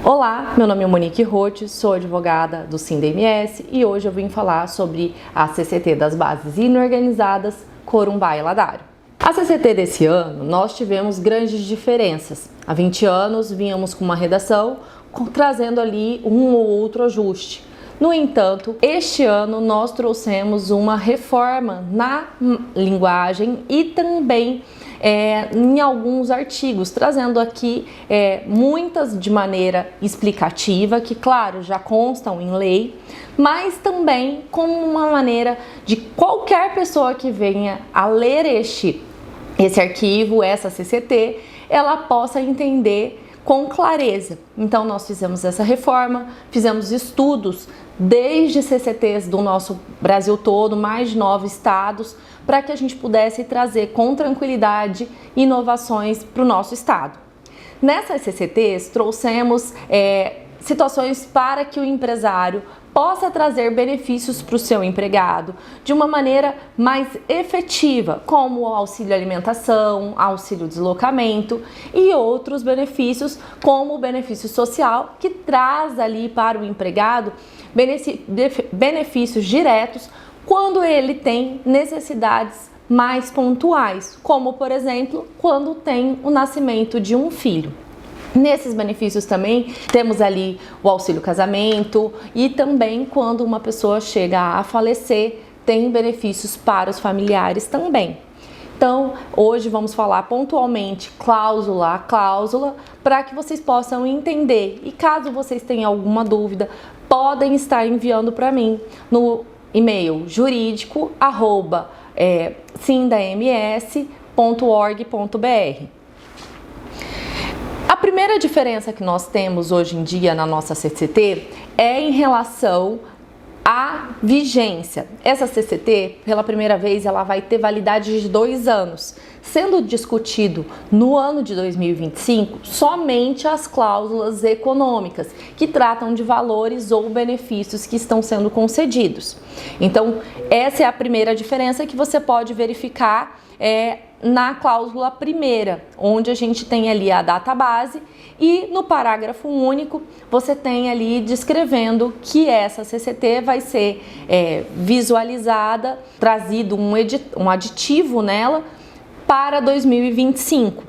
Olá, meu nome é Monique Roth, sou advogada do SINDA-MS e hoje eu vim falar sobre a CCT das bases inorganizadas Corumbá e Ladário. A CCT desse ano, nós tivemos grandes diferenças. Há 20 anos vínhamos com uma redação trazendo ali um ou outro ajuste. No entanto, este ano nós trouxemos uma reforma na linguagem e também em alguns artigos, trazendo aqui muitas de maneira explicativa, que claro, já constam em lei, mas também com uma maneira de qualquer pessoa que venha a ler esse arquivo, essa CCT, ela possa entender com clareza. Então nós fizemos essa reforma, fizemos estudos desde CCTs do nosso Brasil todo, mais de 9 estados, para que a gente pudesse trazer com tranquilidade inovações para o nosso estado. Nessas CCTs trouxemos situações para que o empresário possa trazer benefícios para o seu empregado de uma maneira mais efetiva, como o auxílio alimentação, auxílio deslocamento e outros benefícios, como o benefício social, que traz ali para o empregado benefícios diretos quando ele tem necessidades mais pontuais, como por exemplo, quando tem o nascimento de um filho. Nesses benefícios também temos ali o auxílio casamento e também quando uma pessoa chega a falecer, tem benefícios para os familiares também. Então, hoje vamos falar pontualmente cláusula a cláusula para que vocês possam entender. E caso vocês tenham alguma dúvida, podem estar enviando para mim no e-mail jurídico@sindams.org.br. A primeira diferença que nós temos hoje em dia na nossa CCT é em relação à vigência. Essa CCT, pela primeira vez, ela vai ter validade de 2 anos, sendo discutido no ano de 2025 somente as cláusulas econômicas, que tratam de valores ou benefícios que estão sendo concedidos. Então, essa é a primeira diferença que você pode verificar na cláusula primeira, onde a gente tem ali a data base e no parágrafo único você tem ali descrevendo que essa CCT vai ser visualizada, trazido um aditivo nela para 2025,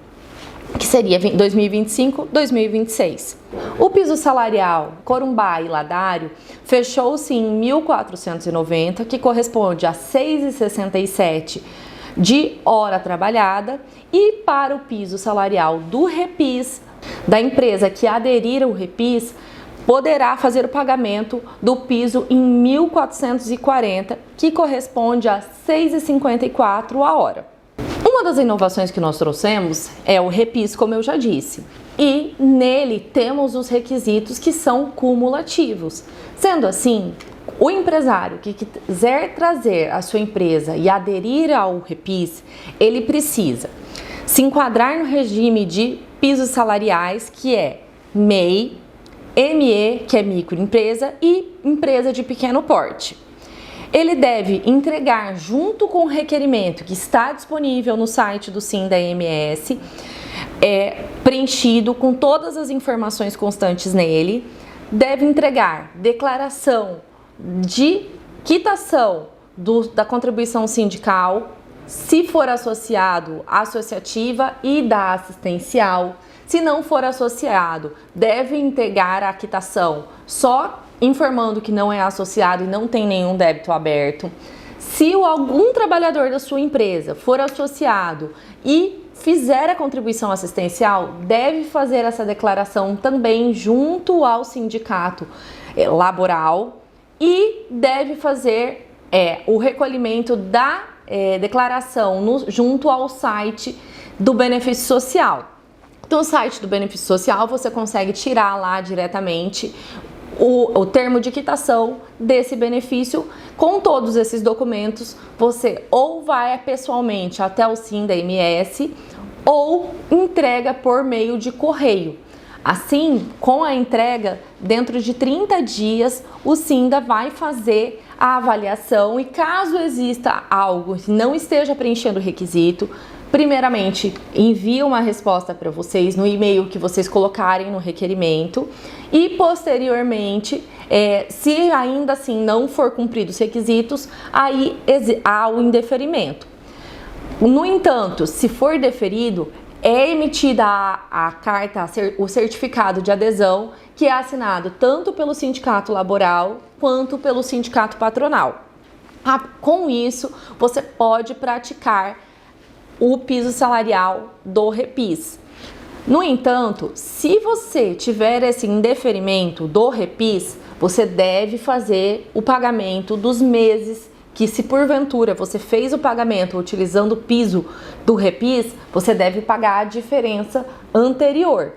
que seria 2025-2026. O piso salarial Corumbá e Ladário fechou-se em 1.490, que corresponde a 6,67 de hora trabalhada, e para o piso salarial do REPIS, da empresa que aderir ao REPIS, poderá fazer o pagamento do piso em 1.440, que corresponde a 6,54 a hora. Uma das inovações que nós trouxemos é o REPIS, como eu já disse, e nele temos os requisitos que são cumulativos. Sendo assim, o empresário que quiser trazer a sua empresa e aderir ao REPIS, ele precisa se enquadrar no regime de pisos salariais, que é MEI, ME, que é microempresa, e empresa de pequeno porte. Ele deve entregar junto com o requerimento que está disponível no site do SINDA-MS, preenchido com todas as informações constantes nele, deve entregar declaração de quitação da contribuição sindical, se for associado, associativa e da assistencial. Se não for associado, deve entregar a quitação só informando que não é associado e não tem nenhum débito aberto. Se algum trabalhador da sua empresa for associado e fizer a contribuição assistencial, deve fazer essa declaração também junto ao sindicato laboral e deve fazer o recolhimento da declaração junto ao site do benefício social. No site do benefício social você consegue tirar lá diretamente o termo de quitação desse benefício. Com todos esses documentos, você ou vai pessoalmente até o SINDA-MS ou entrega por meio de correio. Assim, com a entrega, dentro de 30 dias, o SINDA vai fazer a avaliação e caso exista algo que não esteja preenchendo o requisito, Primeiramente, envio uma resposta para vocês no e-mail que vocês colocarem no requerimento e posteriormente, se ainda assim não for cumprido os requisitos, aí há o indeferimento. No entanto, se for deferido, é emitida a carta, o certificado de adesão, que é assinado tanto pelo sindicato laboral quanto pelo sindicato patronal. Com isso, você pode praticar o piso salarial do Repis. No entanto, se você tiver esse indeferimento do Repis, você deve fazer o pagamento dos meses que, se porventura você fez o pagamento utilizando o piso do Repis, você deve pagar a diferença anterior.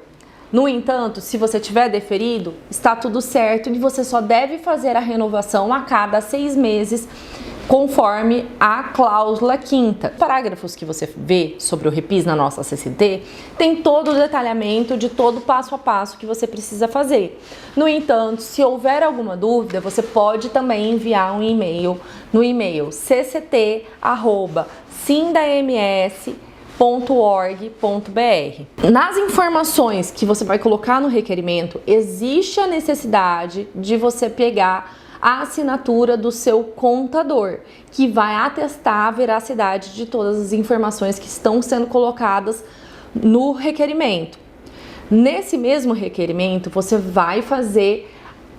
No entanto, se você tiver deferido, está tudo certo e você só deve fazer a renovação a cada 6 meses, conforme a cláusula 5ª. Os parágrafos que você vê sobre o Repis na nossa CCT tem todo o detalhamento de todo o passo a passo que você precisa fazer. No entanto, se houver alguma dúvida, você pode também enviar um e-mail no e-mail cct@sindams.org.br. Nas informações que você vai colocar no requerimento, existe a necessidade de você pegar a assinatura do seu contador, que vai atestar a veracidade de todas as informações que estão sendo colocadas no requerimento. Nesse mesmo requerimento, você vai fazer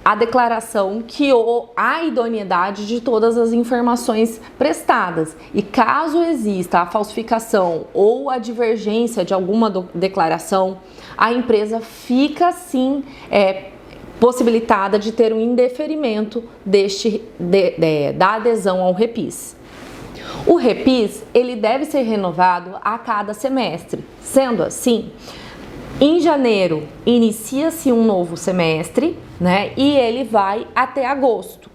a declaração que há idoneidade de todas as informações prestadas. E caso exista a falsificação ou a divergência de alguma declaração, a empresa fica assim possibilitada de ter um indeferimento da adesão ao Repis. O Repis, ele deve ser renovado a cada semestre. Sendo assim, em janeiro inicia-se um novo semestre, né? E ele vai até agosto.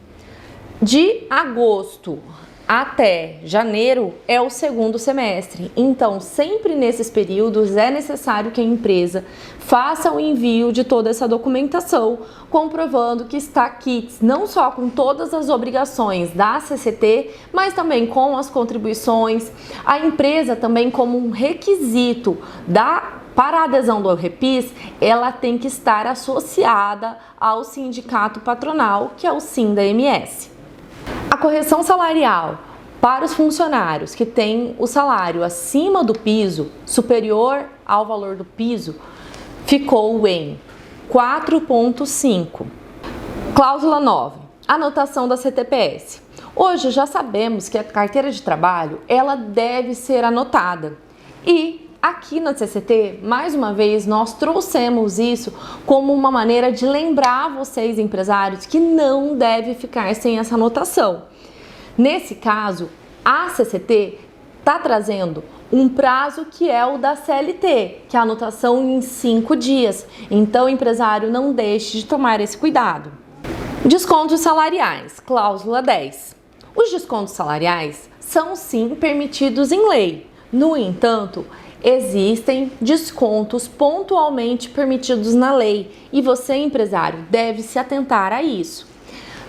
De agosto até janeiro é o segundo semestre. Então, sempre nesses períodos é necessário que a empresa faça o envio de toda essa documentação, comprovando que está quites não só com todas as obrigações da CCT, mas também com as contribuições. A empresa também, como um requisito para a adesão do Repis, ela tem que estar associada ao sindicato patronal, que é o SINDA-MS. A correção salarial para os funcionários que têm o salário acima do piso, superior ao valor do piso, ficou em 4,5. Cláusula 9. Anotação da CTPS. Hoje já sabemos que a carteira de trabalho ela deve ser anotada. E aqui na CCT, mais uma vez, nós trouxemos isso como uma maneira de lembrar vocês, empresários, que não deve ficar sem essa anotação. Nesse caso, a CCT está trazendo um prazo que é o da CLT, que é a anotação em 5 dias. Então, empresário, não deixe de tomar esse cuidado. Descontos salariais, cláusula 10. Os descontos salariais são sim permitidos em lei. No entanto, existem descontos pontualmente permitidos na lei e você, empresário, deve se atentar a isso.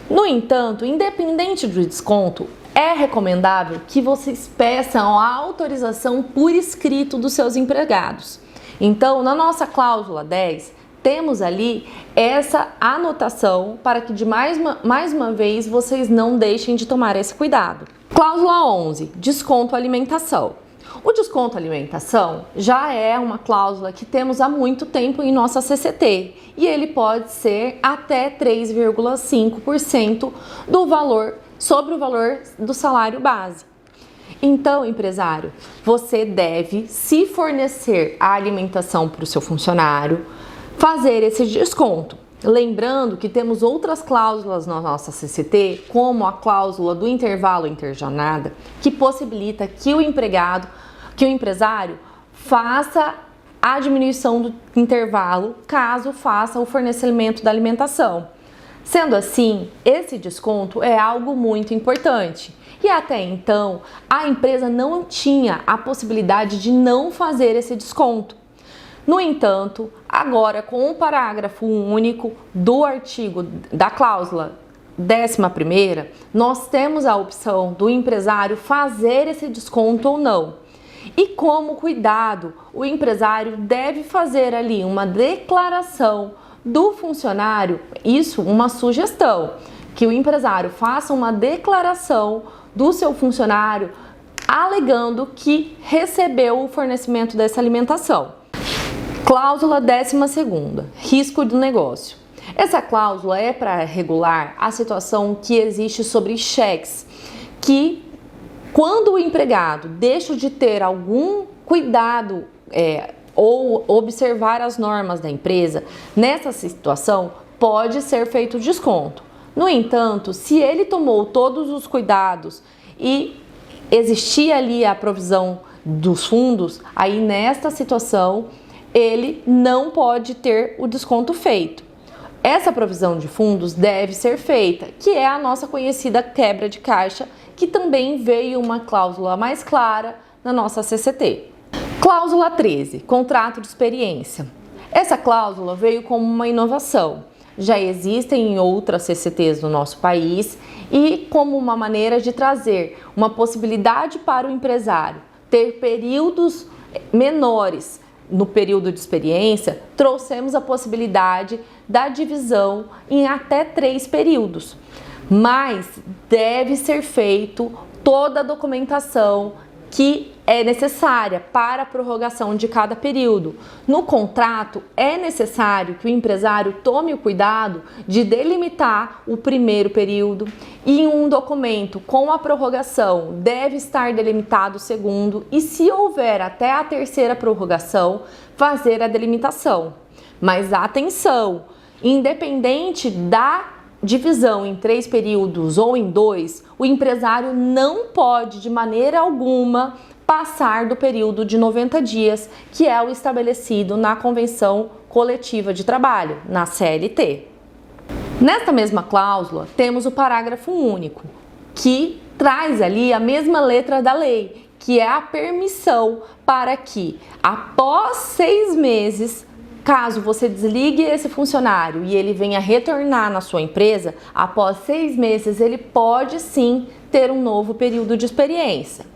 No entanto, independente do desconto, é recomendável que vocês peçam a autorização por escrito dos seus empregados. Então, na nossa cláusula 10, temos ali essa anotação para que mais uma vez vocês não deixem de tomar esse cuidado. Cláusula 11, desconto alimentação. O desconto alimentação já é uma cláusula que temos há muito tempo em nossa CCT e ele pode ser até 3,5% do valor sobre o valor do salário base. Então, empresário, você deve, se fornecer a alimentação para o seu funcionário, fazer esse desconto. Lembrando que temos outras cláusulas na nossa CCT, como a cláusula do intervalo interjornada, que possibilita que o empresário faça a diminuição do intervalo caso faça o fornecimento da alimentação. Sendo assim, esse desconto é algo muito importante. E até então, a empresa não tinha a possibilidade de não fazer esse desconto. No entanto, agora com o parágrafo único do artigo da cláusula 11ª, nós temos a opção do empresário fazer esse desconto ou não. E como cuidado, o empresário deve fazer ali uma declaração do funcionário, isso uma sugestão, que o empresário faça uma declaração do seu funcionário alegando que recebeu o fornecimento dessa alimentação. Cláusula 12ª, risco do negócio. Essa cláusula é para regular a situação que existe sobre cheques, que quando o empregado deixa de ter algum cuidado ou observar as normas da empresa, nessa situação pode ser feito desconto. No entanto, se ele tomou todos os cuidados e existia ali a provisão dos fundos, aí nesta situação ele não pode ter o desconto feito. Essa provisão de fundos deve ser feita, que é a nossa conhecida quebra de caixa, que também veio uma cláusula mais clara na nossa CCT. Cláusula 13, contrato de experiência. Essa cláusula veio como uma inovação. Já existem em outras CCTs do nosso país e como uma maneira de trazer uma possibilidade para o empresário ter períodos menores no período de experiência, trouxemos a possibilidade da divisão em até 3 períodos. Mas deve ser feito toda a documentação que é necessária para a prorrogação de cada período. No contrato, é necessário que o empresário tome o cuidado de delimitar o primeiro período e em um documento com a prorrogação deve estar delimitado o segundo e, se houver até a 3ª prorrogação, fazer a delimitação. Mas atenção, independente da divisão em 3 períodos ou em 2, o empresário não pode de maneira alguma passar do período de 90 dias, que é o estabelecido na Convenção Coletiva de Trabalho, na CLT. Nesta mesma cláusula, temos o parágrafo único, que traz ali a mesma letra da lei, que é a permissão para que, após 6 meses, caso você desligue esse funcionário e ele venha retornar na sua empresa, após 6 meses ele pode sim ter um novo período de experiência.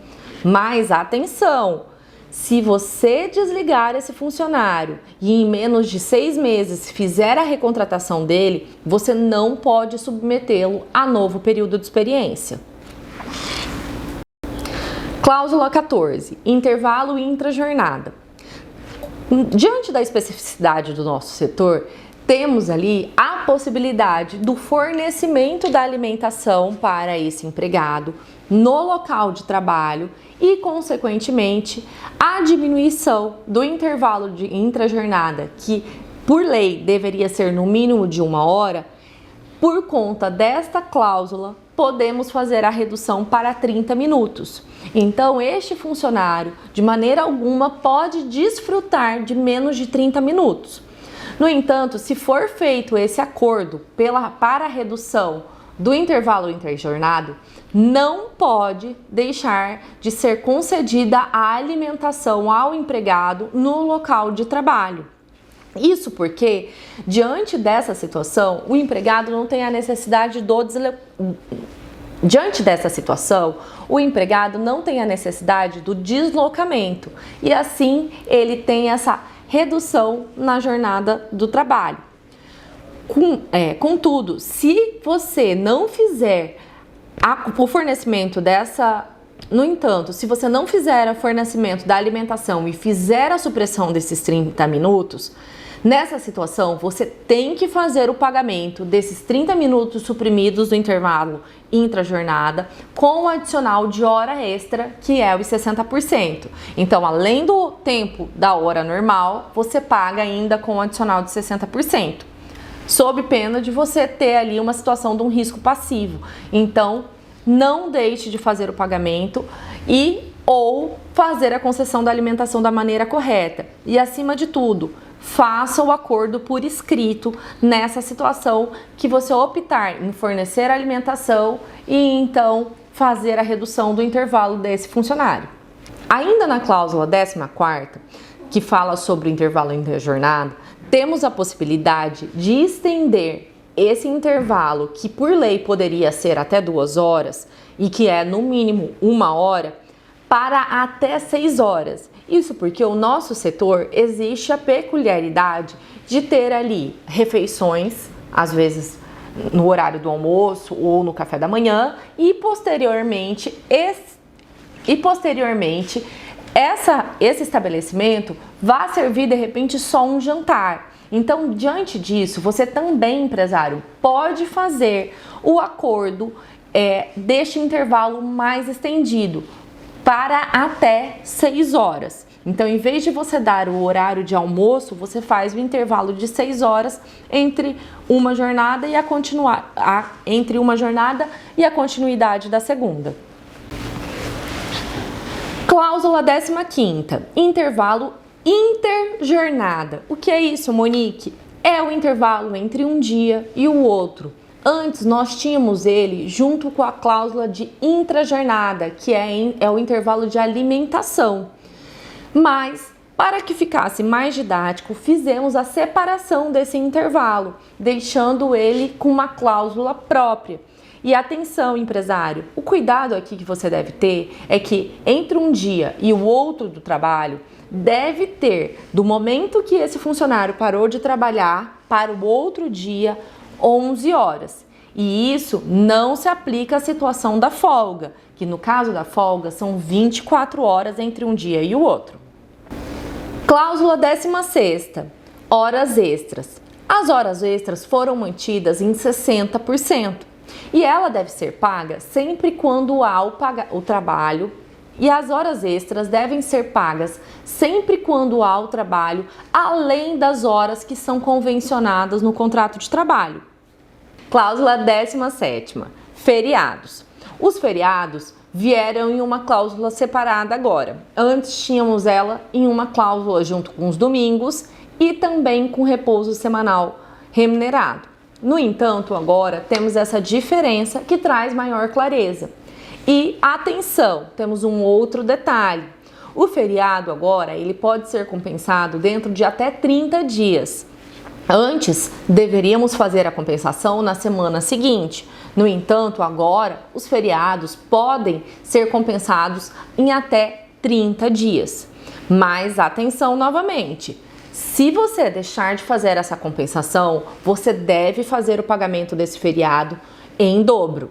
Mas atenção, se você desligar esse funcionário e em menos de 6 meses fizer a recontratação dele, você não pode submetê-lo a novo período de experiência. Cláusula 14, intervalo intra-jornada. Diante da especificidade do nosso setor, temos ali a possibilidade do fornecimento da alimentação para esse empregado no local de trabalho e, consequentemente, a diminuição do intervalo de intrajornada, que por lei deveria ser no mínimo de 1 hora. Por conta desta cláusula, podemos fazer a redução para 30 minutos. Então, este funcionário, de maneira alguma, pode desfrutar de menos de 30 minutos. No entanto, se for feito esse acordo para a redução do intervalo interjornado, não pode deixar de ser concedida a alimentação ao empregado no local de trabalho. Isso porque, diante dessa situação, o empregado não tem a necessidade Diante dessa situação, o empregado não tem a necessidade do deslocamento e assim ele tem essa redução na jornada do trabalho. Contudo, se você não fizer o fornecimento no entanto, se você não fizer o fornecimento da alimentação e fizer a supressão desses 30 minutos, nessa situação você tem que fazer o pagamento desses 30 minutos suprimidos do intervalo intrajornada com o adicional de hora extra, que é os 60%. Então, além do tempo da hora normal, você paga ainda com o adicional de 60%, sob pena de você ter ali uma situação de um risco passivo. Então, não deixe de fazer o pagamento ou fazer a concessão da alimentação da maneira correta. E, acima de tudo, faça o acordo por escrito nessa situação que você optar em fornecer a alimentação e então fazer a redução do intervalo desse funcionário. Ainda na cláusula 14ª, que fala sobre o intervalo interjornada, temos a possibilidade de estender esse intervalo, que por lei poderia ser até 2 horas e que é no mínimo 1 hora, para até 6 horas. Isso porque o nosso setor existe a peculiaridade de ter ali refeições, às vezes no horário do almoço ou no café da manhã, e posteriormente esse estabelecimento vai servir de repente só um jantar. Então, diante disso, você também, empresário, pode fazer o acordo deste intervalo mais estendido para até 6 horas. Então, em vez de você dar o horário de almoço, você faz o intervalo de 6 horas entre uma jornada e a continuidade da segunda. Cláusula 15ª, intervalo interjornada. O que é isso, Monique? É o intervalo entre um dia e o outro. Antes nós tínhamos ele junto com a cláusula de intrajornada, que é o intervalo de alimentação. Mas, para que ficasse mais didático, fizemos a separação desse intervalo, deixando ele com uma cláusula própria. E atenção, empresário, o cuidado aqui que você deve ter é que entre um dia e o outro do trabalho, deve ter, do momento que esse funcionário parou de trabalhar para o outro dia, 11 horas. E isso não se aplica à situação da folga, que no caso da folga são 24 horas entre um dia e o outro. Cláusula 16ª, horas extras. As horas extras foram mantidas em 60% e ela deve ser paga sempre quando há o trabalho, e as horas extras devem ser pagas sempre quando há o trabalho, além das horas que são convencionadas no contrato de trabalho. Cláusula 17ª, feriados. Os feriados vieram em uma cláusula separada agora. Antes tínhamos ela em uma cláusula junto com os domingos e também com repouso semanal remunerado. No entanto, agora temos essa diferença que traz maior clareza. E atenção, temos um outro detalhe. O feriado agora, ele pode ser compensado dentro de até 30 dias. Antes, deveríamos fazer a compensação na semana seguinte. No entanto, agora, os feriados podem ser compensados em até 30 dias. Mas atenção novamente, se você deixar de fazer essa compensação, você deve fazer o pagamento desse feriado em dobro.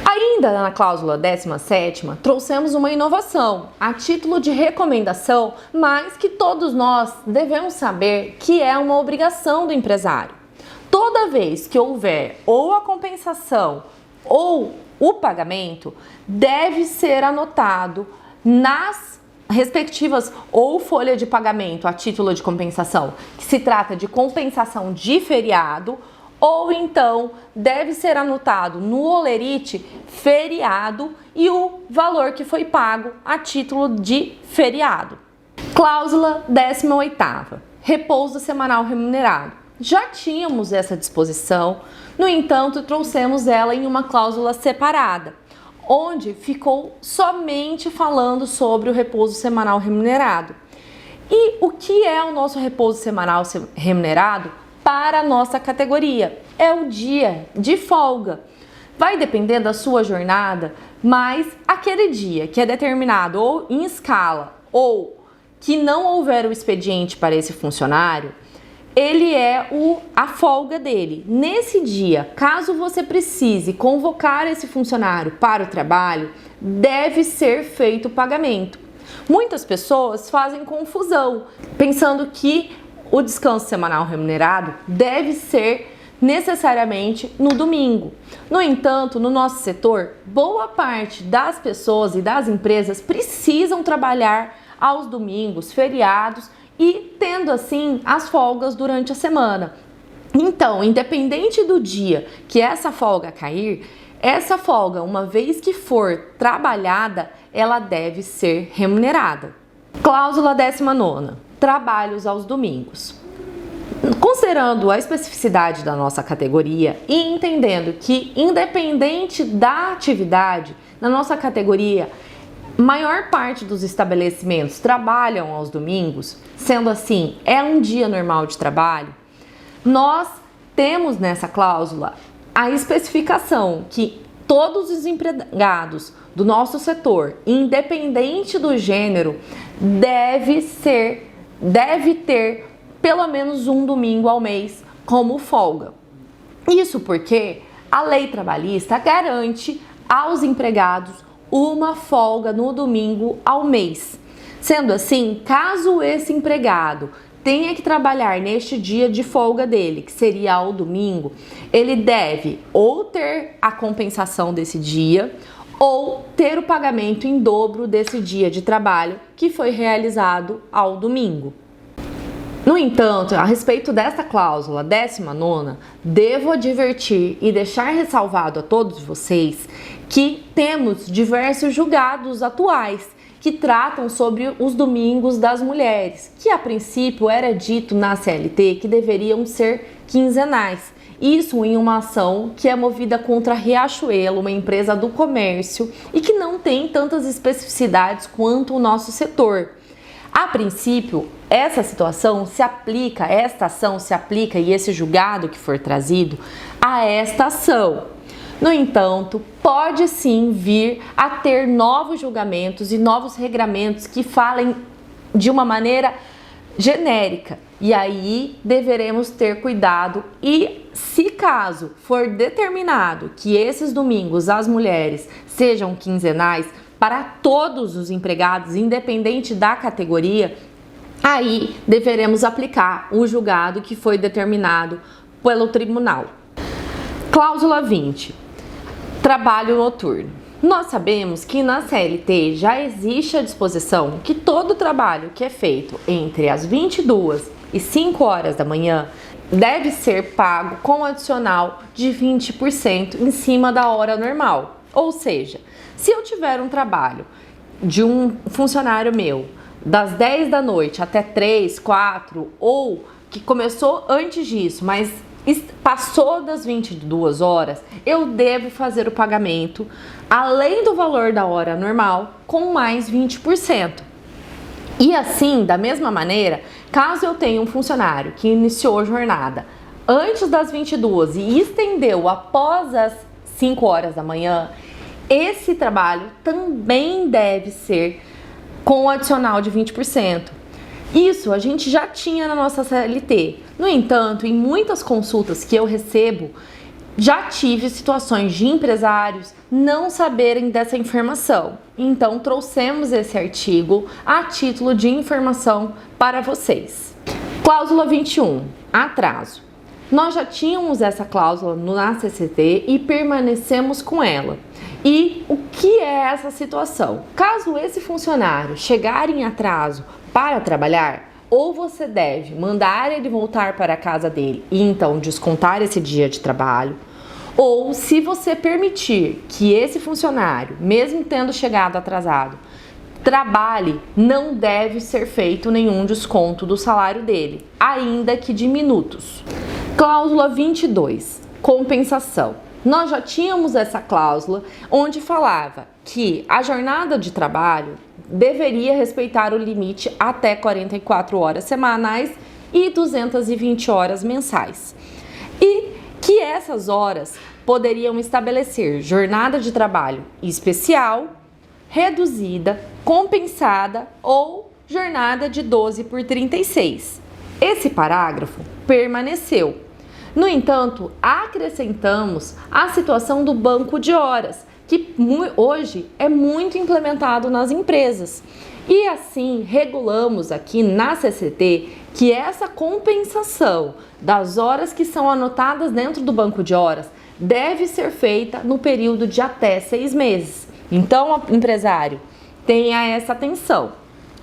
Ainda na cláusula 17ª, trouxemos uma inovação, a título de recomendação, mas que todos nós devemos saber que é uma obrigação do empresário. Toda vez que houver ou a compensação ou o pagamento, deve ser anotado nas respectivas ou folha de pagamento a título de compensação, que se trata de compensação de feriado, ou então deve ser anotado no holerite feriado e o valor que foi pago a título de feriado. Cláusula 18ª, repouso semanal remunerado. Já tínhamos essa disposição, no entanto, trouxemos ela em uma cláusula separada, onde ficou somente falando sobre o repouso semanal remunerado. E o que é o nosso repouso semanal remunerado para a nossa categoria? É o dia de folga. Vai depender da sua jornada, mas aquele dia que é determinado ou em escala ou que não houver o expediente para esse funcionário, ele é a folga dele. Nesse dia, caso você precise convocar esse funcionário para o trabalho, deve ser feito o pagamento. Muitas pessoas fazem confusão, pensando que o descanso semanal remunerado deve ser necessariamente no domingo. No entanto, no nosso setor, boa parte das pessoas e das empresas precisam trabalhar aos domingos, feriados e tendo assim as folgas durante a semana. Então, independente do dia que essa folga cair, essa folga, uma vez que for trabalhada, ela deve ser remunerada. Cláusula 19ª, trabalhos aos domingos. Considerando a especificidade da nossa categoria e entendendo que, independente da atividade, na nossa categoria, maior parte dos estabelecimentos trabalham aos domingos, sendo assim, é um dia normal de trabalho, nós temos nessa cláusula a especificação que todos os empregados do nosso setor, independente do gênero, deve ter pelo menos um domingo ao mês como folga. Isso porque a lei trabalhista garante aos empregados uma folga no domingo ao mês. Sendo assim, caso esse empregado tenha que trabalhar neste dia de folga dele, que seria ao domingo, ele deve ou ter a compensação desse dia ou ter o pagamento em dobro desse dia de trabalho que foi realizado ao domingo. No entanto, a respeito desta cláusula 19ª, devo advertir e deixar ressalvado a todos vocês que temos diversos julgados atuais que tratam sobre os domingos das mulheres, que a princípio era dito na CLT que deveriam ser quinzenais. Isso em uma ação que é movida contra a Riachuelo, uma empresa do comércio e que não tem tantas especificidades quanto o nosso setor. A princípio, essa ação se aplica e esse julgado que for trazido a esta ação. No entanto, pode sim vir a ter novos julgamentos e novos regramentos que falem de uma maneira genérica. E aí deveremos ter cuidado e, se caso for determinado que esses domingos as mulheres sejam quinzenais para todos os empregados, independente da categoria, aí deveremos aplicar o julgado que foi determinado pelo tribunal. Cláusula 20. Trabalho noturno. Nós sabemos que na CLT já existe a disposição que todo trabalho que é feito entre as 22 e 5 horas da manhã deve ser pago com adicional de 20% em cima da hora normal. Ou seja, se eu tiver um trabalho de um funcionário meu das 10 da noite até 3, 4 ou que começou antes disso, mas passou das 22 horas, eu devo fazer o pagamento além do valor da hora normal com mais 20%. E assim, da mesma maneira, caso eu tenha um funcionário que iniciou a jornada antes das 22 e estendeu após as 5 horas da manhã, esse trabalho também deve ser com adicional de 20%. Isso a gente já tinha na nossa CLT. No entanto, em muitas consultas que eu recebo, já tive situações de empresários não saberem dessa informação. Então, trouxemos esse artigo a título de informação para vocês. Cláusula 21. Atraso. Nós já tínhamos essa cláusula na CCT e permanecemos com ela. E o que é essa situação? Caso esse funcionário chegar em atraso para trabalhar, ou você deve mandar ele voltar para a casa dele e então descontar esse dia de trabalho, ou se você permitir que esse funcionário, mesmo tendo chegado atrasado, trabalhe, não deve ser feito nenhum desconto do salário dele, ainda que de minutos. Cláusula 22. Compensação. Nós já tínhamos essa cláusula onde falava que a jornada de trabalho deveria respeitar o limite até 44 horas semanais e 220 horas mensais. E que essas horas poderiam estabelecer jornada de trabalho especial, reduzida, compensada ou jornada de 12 por 36. Esse parágrafo permaneceu. No entanto, acrescentamos a situação do banco de horas, que hoje é muito implementado nas empresas. E assim, regulamos aqui na CCT que essa compensação das horas que são anotadas dentro do banco de horas deve ser feita no período de até 6 meses. Então, empresário, tenha essa atenção.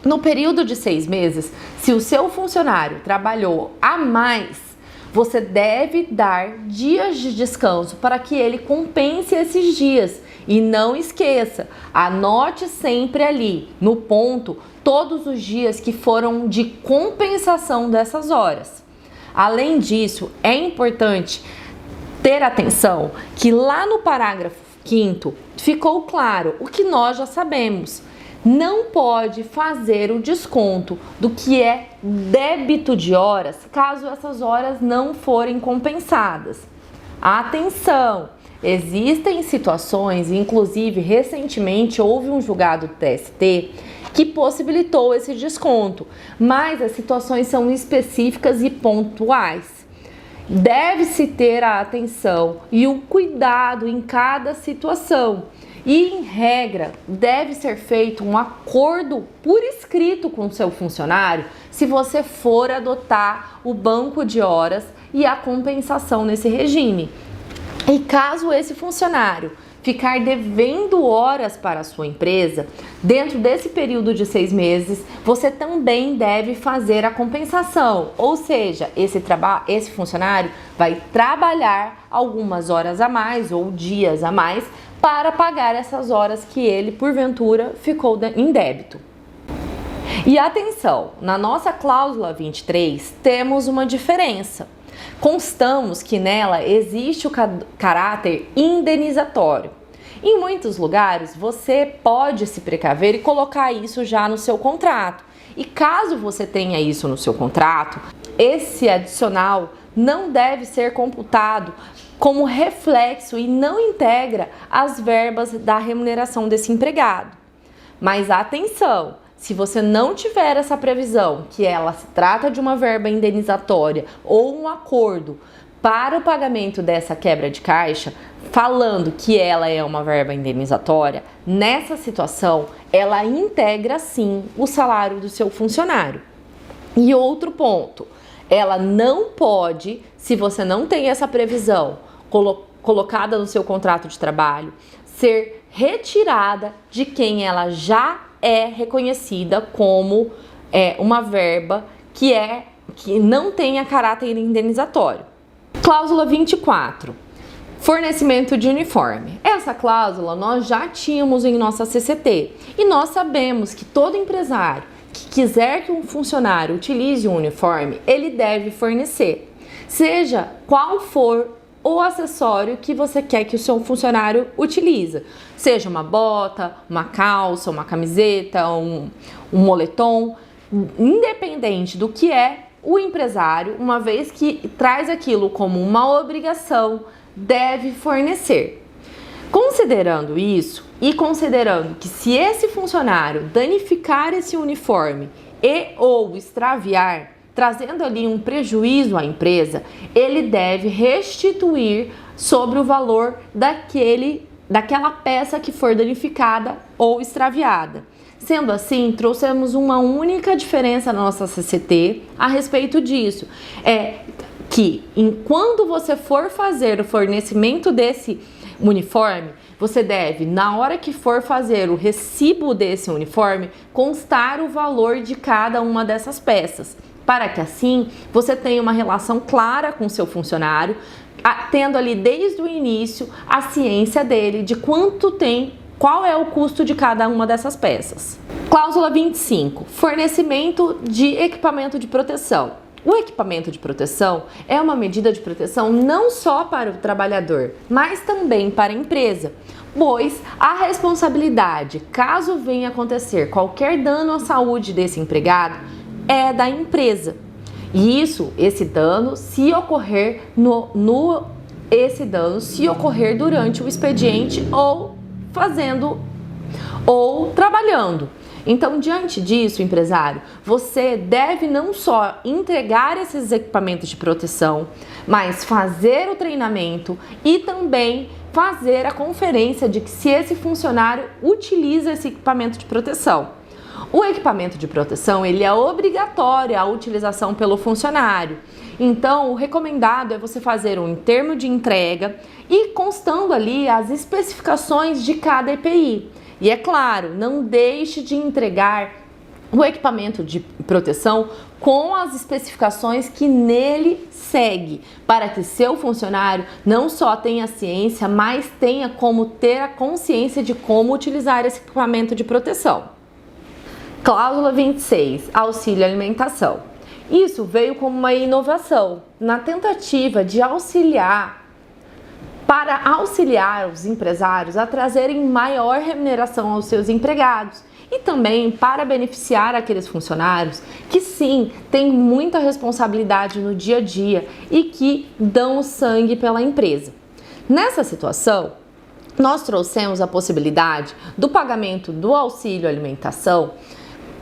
No período de 6 meses, se o seu funcionário trabalhou a mais, você deve dar dias de descanso para que ele compense esses dias. E não esqueça, anote sempre ali no ponto todos os dias que foram de compensação dessas horas. Além disso, é importante ter atenção que lá no parágrafo 5º ficou claro o que nós já sabemos. Não pode fazer o desconto do que é débito de horas caso essas horas não forem compensadas. Atenção! existem situações, inclusive recentemente houve um julgado do TST que possibilitou esse desconto, mas as situações são específicas e pontuais. Deve-se ter a atenção e o cuidado em cada situação. E, em regra, deve ser feito um acordo por escrito com o seu funcionário se você for adotar o banco de horas e a compensação nesse regime. E caso esse funcionário ficar devendo horas para a sua empresa, dentro desse período de 6 meses, você também deve fazer a compensação, ou seja, esse funcionário vai trabalhar algumas horas a mais ou dias a mais para pagar essas horas que ele, porventura, ficou em débito. E atenção, na nossa cláusula 23 temos uma diferença. Constamos que nela existe o caráter indenizatório. Em muitos lugares, você pode se precaver e colocar isso já no seu contrato. E caso você tenha isso no seu contrato, esse adicional não deve ser computado como reflexo e não integra as verbas da remuneração desse empregado. Mas atenção! Se você não tiver essa previsão, que ela se trata de uma verba indenizatória ou um acordo para o pagamento dessa quebra de caixa, falando que ela é uma verba indenizatória, nessa situação, ela integra sim o salário do seu funcionário. E outro ponto, ela não pode, se você não tem essa previsão colocada no seu contrato de trabalho, ser retirada de quem ela já é reconhecida como uma verba que não tenha caráter indenizatório. Cláusula 24. Fornecimento de uniforme. Essa cláusula nós já tínhamos em nossa CCT e nós sabemos que todo empresário que quiser que um funcionário utilize um uniforme, ele deve fornecer, seja qual for o acessório que você quer que o seu funcionário utilize, seja uma bota, uma calça, uma camiseta, um moletom, independente do que é, o empresário, uma vez que traz aquilo como uma obrigação, deve fornecer. Considerando isso e considerando que se esse funcionário danificar esse uniforme ou extraviar, trazendo ali um prejuízo à empresa, ele deve restituir sobre o valor daquela peça que for danificada ou extraviada. Sendo assim, trouxemos uma única diferença na nossa CCT a respeito disso. Que enquanto você for fazer o fornecimento desse uniforme, você deve, na hora que for fazer o recibo desse uniforme, constar o valor de cada uma dessas peças, para que assim você tenha uma relação clara com o seu funcionário, tendo ali desde o início a ciência dele de qual é o custo de cada uma dessas peças. Cláusula 25. Fornecimento de equipamento de proteção. O equipamento de proteção é uma medida de proteção não só para o trabalhador, mas também para a empresa, pois a responsabilidade, caso venha acontecer qualquer dano à saúde desse empregado, é da empresa. E esse dano se ocorrer durante o expediente ou trabalhando. Então, diante disso, empresário, você deve não só entregar esses equipamentos de proteção, mas fazer o treinamento e também fazer a conferência de que se esse funcionário utiliza esse equipamento de proteção. O equipamento de proteção, ele é obrigatório a utilização pelo funcionário. Então, o recomendado é você fazer um termo de entrega e constando ali as especificações de cada EPI. E é claro, não deixe de entregar o equipamento de proteção com as especificações que nele segue, para que seu funcionário não só tenha ciência, mas tenha como ter a consciência de como utilizar esse equipamento de proteção. Cláusula 26. Auxílio alimentação. Isso veio como uma inovação na tentativa de auxiliar os empresários a trazerem maior remuneração aos seus empregados e também para beneficiar aqueles funcionários que sim, têm muita responsabilidade no dia a dia e que dão o sangue pela empresa. Nessa situação, nós trouxemos a possibilidade do pagamento do auxílio alimentação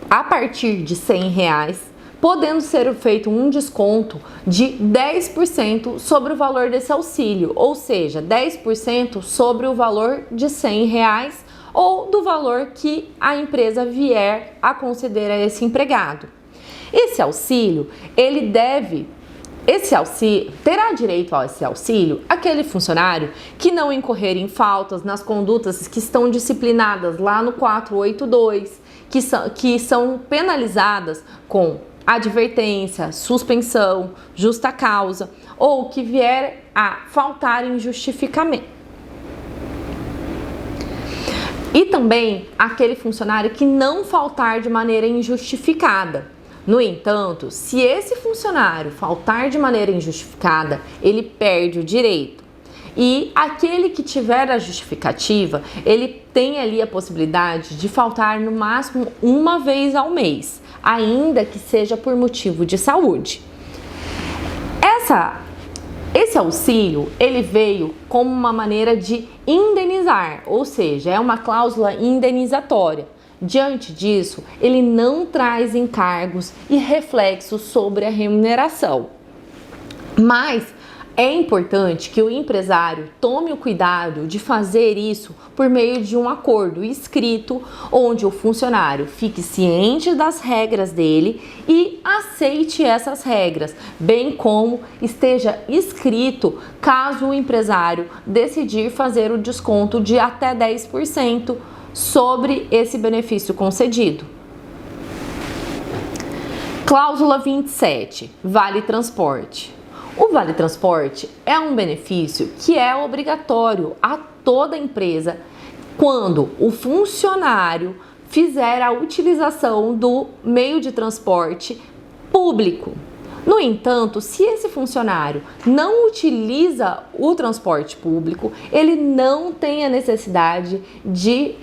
a partir de R$100, podendo ser feito um desconto de 10% sobre o valor desse auxílio, ou seja, 10% sobre o valor de R$100 ou do valor que a empresa vier a conceder a esse empregado. Esse auxílio, terá direito a esse auxílio aquele funcionário que não incorrer em faltas nas condutas que estão disciplinadas lá no 482, que são penalizadas com advertência, suspensão, justa causa ou que vier a faltar injustificadamente. E também aquele funcionário que não faltar de maneira injustificada. No entanto, se esse funcionário faltar de maneira injustificada, ele perde o direito. E aquele que tiver a justificativa, ele tem ali a possibilidade de faltar no máximo uma vez ao mês, ainda que seja por motivo de saúde. Esse auxílio, ele veio como uma maneira de indenizar, ou seja, é uma cláusula indenizatória. Diante disso, ele não traz encargos e reflexos sobre a remuneração. Mas é importante que o empresário tome o cuidado de fazer isso por meio de um acordo escrito, onde o funcionário fique ciente das regras dele e aceite essas regras, bem como esteja escrito caso o empresário decidir fazer o desconto de até 10% sobre esse benefício concedido. Cláusula 27, Vale Transporte. O Vale Transporte é um benefício que é obrigatório a toda empresa quando o funcionário fizer a utilização do meio de transporte público. No entanto, se esse funcionário não utiliza o transporte público, ele não tem a necessidade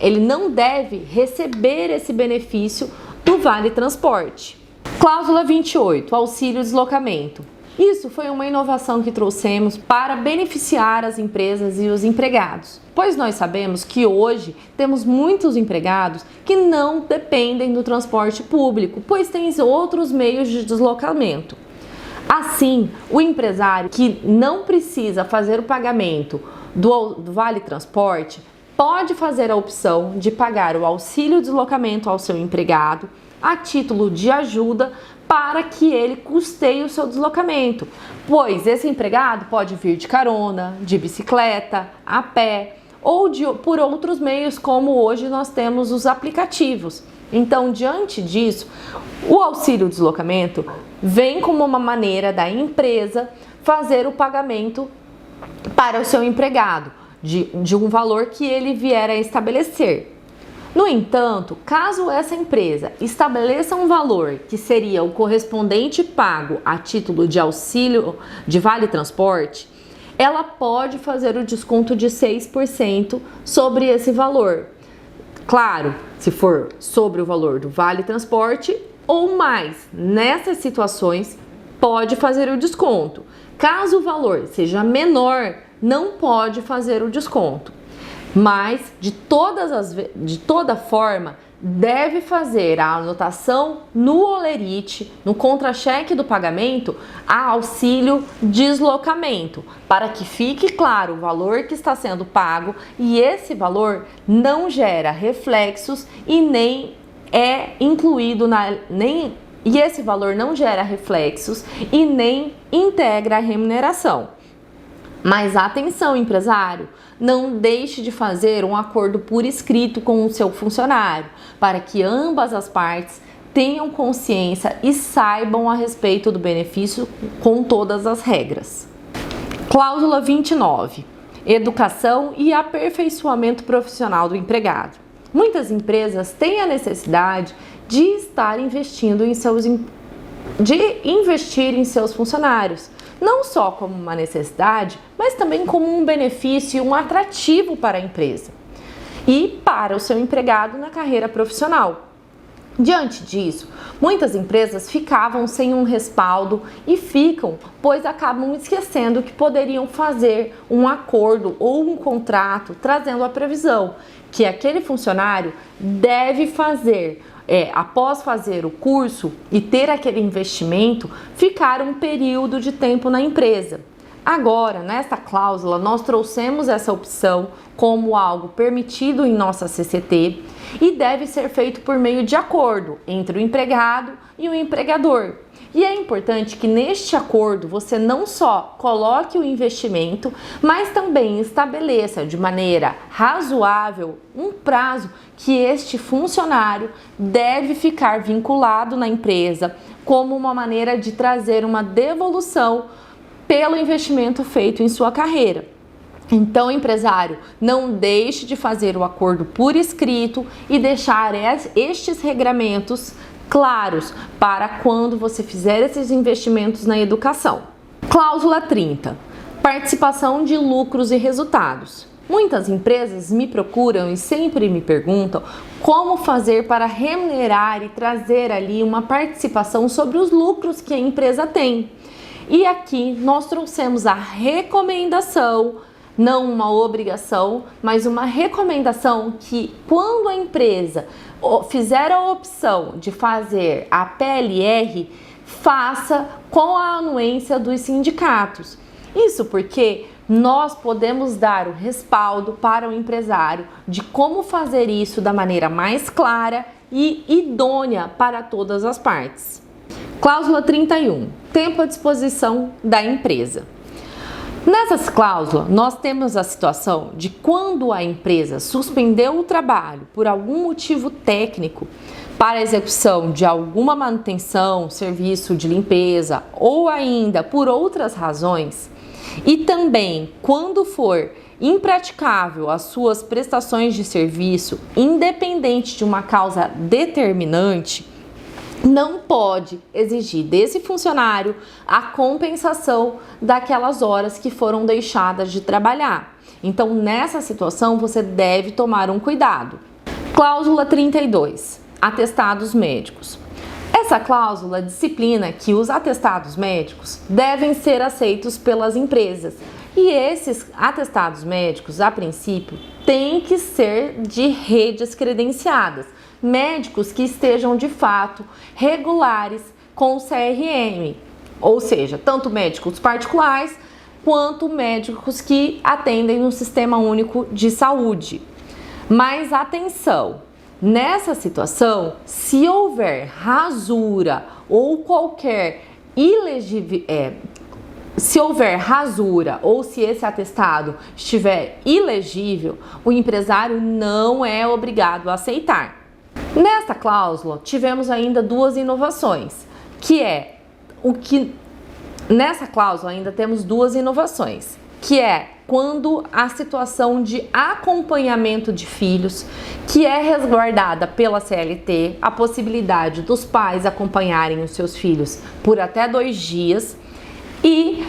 ele não deve receber esse benefício do Vale Transporte. Cláusula 28, Auxílio Deslocamento. Isso foi uma inovação que trouxemos para beneficiar as empresas e os empregados, pois nós sabemos que hoje temos muitos empregados que não dependem do transporte público, pois têm outros meios de deslocamento. Assim, o empresário que não precisa fazer o pagamento do Vale Transporte pode fazer a opção de pagar o auxílio deslocamento ao seu empregado a título de ajuda para que ele custeie o seu deslocamento, pois esse empregado pode vir de carona, de bicicleta, a pé ou por outros meios, como hoje nós temos os aplicativos. Então, diante disso, o auxílio deslocamento vem como uma maneira da empresa fazer o pagamento para o seu empregado de um valor que ele vier a estabelecer. No entanto, caso essa empresa estabeleça um valor que seria o correspondente pago a título de auxílio de Vale Transporte, ela pode fazer o desconto de 6% sobre esse valor. Claro, se for sobre o valor do Vale Transporte ou mais. Nessas situações, pode fazer o desconto. Caso o valor seja menor, não pode fazer o desconto. Mas, de toda forma, deve fazer a anotação no holerite, no contra-cheque do pagamento, a auxílio deslocamento, para que fique claro o valor que está sendo pago e esse valor não gera reflexos e nem é incluído e esse valor não gera reflexos e nem integra a remuneração. Mas atenção, empresário, não deixe de fazer um acordo por escrito com o seu funcionário, para que ambas as partes tenham consciência e saibam a respeito do benefício com todas as regras. Cláusula 29. Educação e aperfeiçoamento profissional do empregado. Muitas empresas têm a necessidade de estar investindo investir em seus funcionários, não só como uma necessidade, mas também como um benefício e um atrativo para a empresa e para o seu empregado na carreira profissional. Diante disso, muitas empresas ficavam sem um respaldo e ficam, pois acabam esquecendo que poderiam fazer um acordo ou um contrato trazendo a previsão que aquele funcionário deve fazer, após fazer o curso e ter aquele investimento, ficar um período de tempo na empresa. Agora, nesta cláusula, nós trouxemos essa opção como algo permitido em nossa CCT e deve ser feito por meio de acordo entre o empregado e o empregador. E é importante que neste acordo você não só coloque o investimento, mas também estabeleça de maneira razoável um prazo que este funcionário deve ficar vinculado na empresa, como uma maneira de trazer uma devolução pelo investimento feito em sua carreira. Então, empresário, não deixe de fazer o acordo por escrito e deixar estes regramentos claros para quando você fizer esses investimentos na educação. Cláusula 30. Participação de lucros e resultados. Muitas empresas me procuram e sempre me perguntam como fazer para remunerar e trazer ali uma participação sobre os lucros que a empresa tem. E aqui nós trouxemos a recomendação, não uma obrigação, mas uma recomendação que quando a empresa fizer a opção de fazer a PLR, faça com a anuência dos sindicatos. Isso porque nós podemos dar o respaldo para o empresário de como fazer isso da maneira mais clara e idônea para todas as partes. Cláusula 31. Tempo à disposição da empresa. Nessas cláusulas, nós temos a situação de quando a empresa suspendeu o trabalho por algum motivo técnico para a execução de alguma manutenção, serviço de limpeza ou ainda por outras razões, e também quando for impraticável as suas prestações de serviço, independente de uma causa determinante, não pode exigir desse funcionário a compensação daquelas horas que foram deixadas de trabalhar. Então, nessa situação, você deve tomar um cuidado. Cláusula 32. Atestados médicos. Essa cláusula disciplina que os atestados médicos devem ser aceitos pelas empresas. E esses atestados médicos, a princípio, têm que ser de redes credenciadas. Médicos que estejam de fato regulares com o CRM, ou seja, tanto médicos particulares quanto médicos que atendem no Sistema Único de Saúde. Mas atenção, nessa situação, se houver rasura ou qualquer se houver rasura ou se esse atestado estiver ilegível, o empresário não é obrigado a aceitar. Nesta cláusula, tivemos ainda duas inovações, nessa cláusula ainda temos duas inovações, que é quando a situação de acompanhamento de filhos, que é resguardada pela CLT, a possibilidade dos pais acompanharem os seus filhos por até 2 dias, e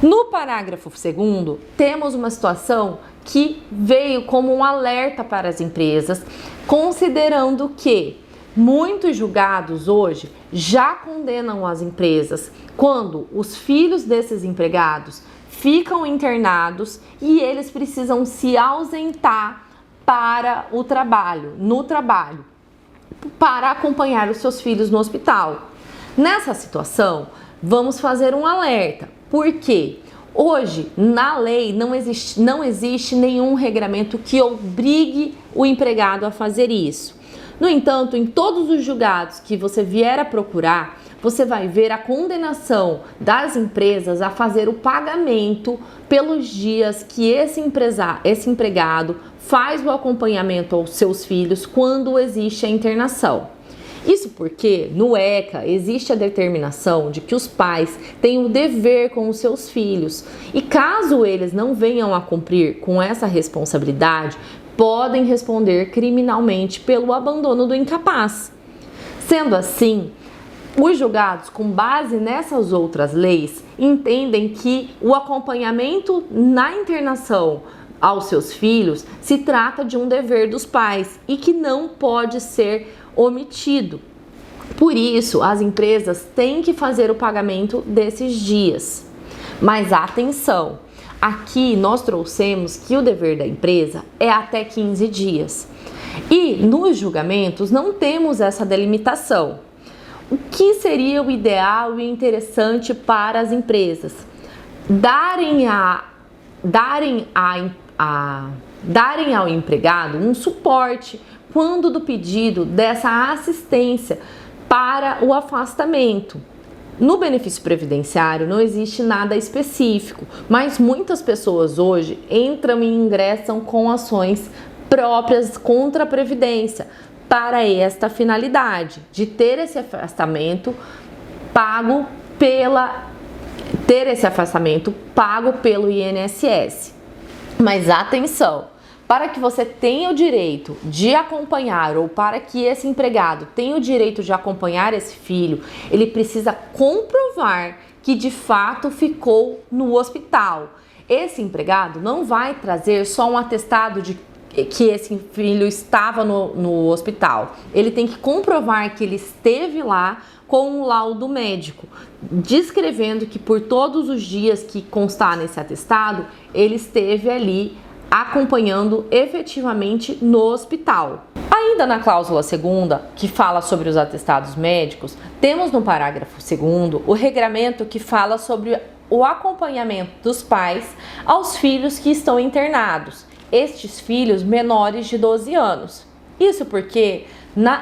no parágrafo 2º, temos uma situação que veio como um alerta para as empresas, considerando que muitos julgados hoje já condenam as empresas quando os filhos desses empregados ficam internados e eles precisam se ausentar para o trabalho, para acompanhar os seus filhos no hospital. Nessa situação, vamos fazer um alerta, porque hoje, na lei, não existe nenhum regramento que obrigue o empregado a fazer isso. No entanto, em todos os julgados que você vier a procurar, você vai ver a condenação das empresas a fazer o pagamento pelos dias que esse empregado faz o acompanhamento aos seus filhos quando existe a internação. Isso porque no ECA existe a determinação de que os pais têm o dever com os seus filhos e caso eles não venham a cumprir com essa responsabilidade, podem responder criminalmente pelo abandono do incapaz. Sendo assim, os julgados, com base nessas outras leis, entendem que o acompanhamento na internação aos seus filhos se trata de um dever dos pais e que não pode ser omitido. Por isso, as empresas têm que fazer o pagamento desses dias. Mas atenção, aqui nós trouxemos que o dever da empresa é até 15 dias. E nos julgamentos não temos essa delimitação. O que seria o ideal e interessante para as empresas? Darem ao empregado um suporte quando do pedido dessa assistência para o afastamento. No benefício previdenciário não existe nada específico, mas muitas pessoas hoje entram e ingressam com ações próprias contra a Previdência para esta finalidade, de ter esse afastamento pago pelo INSS. Mas atenção, para que você tenha o direito de acompanhar ou para que esse empregado tenha o direito de acompanhar esse filho, ele precisa comprovar que de fato ficou no hospital. Esse empregado não vai trazer só um atestado de que esse filho estava no hospital. Ele tem que comprovar que ele esteve lá com um laudo médico, descrevendo que por todos os dias que constar nesse atestado, ele esteve ali acompanhando efetivamente no hospital. Ainda na cláusula 2ª, que fala sobre os atestados médicos, temos no parágrafo 2º o regramento que fala sobre o acompanhamento dos pais aos filhos que estão internados, estes filhos menores de 12 anos. Isso porque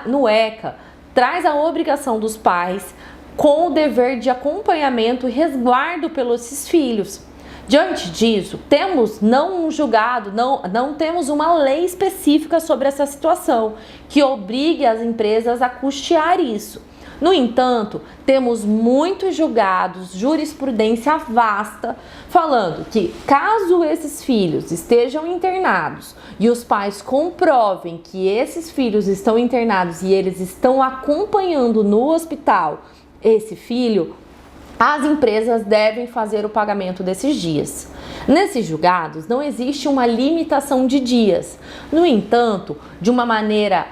no ECA traz a obrigação dos pais com o dever de acompanhamento e resguardo pelos esses filhos. Diante disso, temos não um julgado, não temos uma lei específica sobre essa situação que obrigue as empresas a custear isso. No entanto, temos muitos julgados, jurisprudência vasta, falando que caso esses filhos estejam internados e os pais comprovem que esses filhos estão internados e eles estão acompanhando no hospital esse filho, as empresas devem fazer o pagamento desses dias. Nesses julgados não existe uma limitação de dias. No entanto, de uma maneira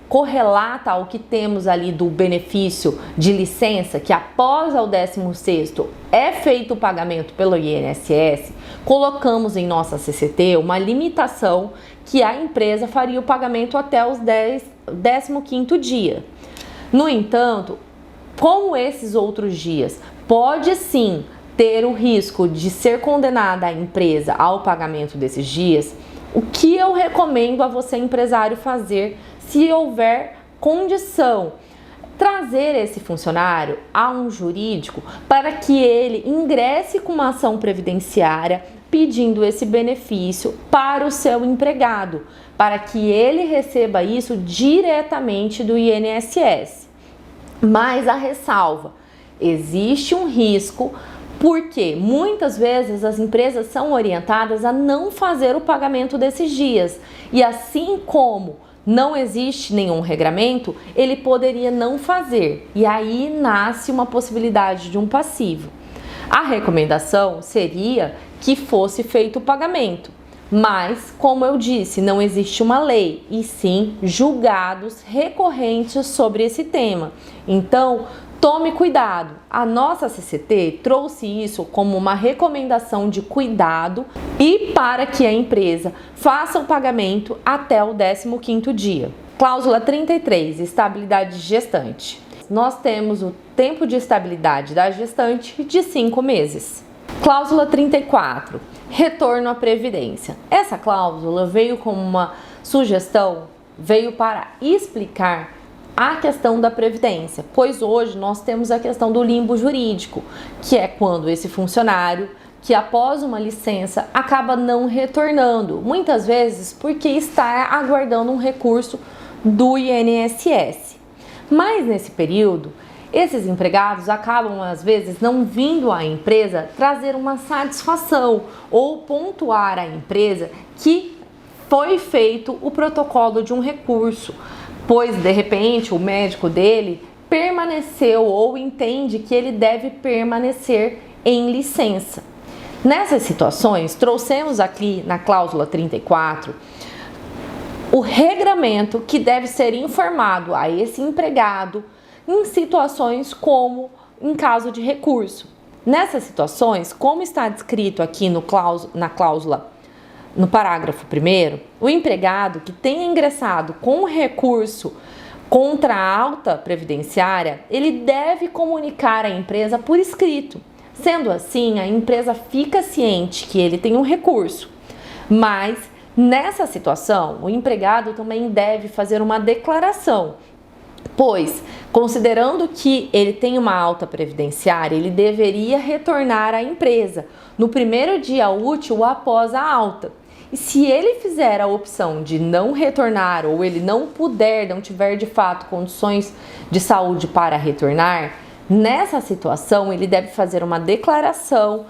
correlata ao que temos ali do benefício de licença, que após ao 16º é feito o pagamento pelo INSS, colocamos em nossa CCT uma limitação que a empresa faria o pagamento até os 15º dia. No entanto, como esses outros dias pode sim ter o risco de ser condenada a empresa ao pagamento desses dias, o que eu recomendo a você, empresário, fazer se houver condição? Trazer esse funcionário a um jurídico para que ele ingresse com uma ação previdenciária pedindo esse benefício para o seu empregado, para que ele receba isso diretamente do INSS. Mas a ressalva, existe um risco porque muitas vezes as empresas são orientadas a não fazer o pagamento desses dias e assim como não existe nenhum regramento, ele poderia não fazer e aí nasce uma possibilidade de um passivo. A recomendação seria que fosse feito o pagamento. Mas, como eu disse, não existe uma lei, e sim julgados recorrentes sobre esse tema. Então, tome cuidado. A nossa CCT trouxe isso como uma recomendação de cuidado e para que a empresa faça o pagamento até o 15º dia. Cláusula 33, estabilidade gestante. Nós temos o tempo de estabilidade da gestante de 5 meses. Cláusula 34, retorno à previdência. Essa cláusula veio como uma sugestão, veio para explicar a questão da previdência, pois hoje nós temos a questão do limbo jurídico, que é quando esse funcionário que após uma licença acaba não retornando, muitas vezes porque está aguardando um recurso do INSS. Mas nesse período, esses empregados acabam, às vezes, não vindo à empresa trazer uma satisfação ou pontuar à empresa que foi feito o protocolo de um recurso, pois, de repente, o médico dele permaneceu ou entende que ele deve permanecer em licença. Nessas situações, trouxemos aqui na cláusula 34 o regramento que deve ser informado a esse empregado em situações como em caso de recurso. Nessas situações, como está descrito aqui na cláusula, no parágrafo 1º, o empregado que tenha ingressado com recurso contra a alta previdenciária, ele deve comunicar à empresa por escrito. Sendo assim, a empresa fica ciente que ele tem um recurso, mas nessa situação, o empregado também deve fazer uma declaração, pois, considerando que ele tem uma alta previdenciária, ele deveria retornar à empresa no primeiro dia útil após a alta. E se ele fizer a opção de não retornar ou ele não tiver de fato condições de saúde para retornar, nessa situação ele deve fazer uma declaração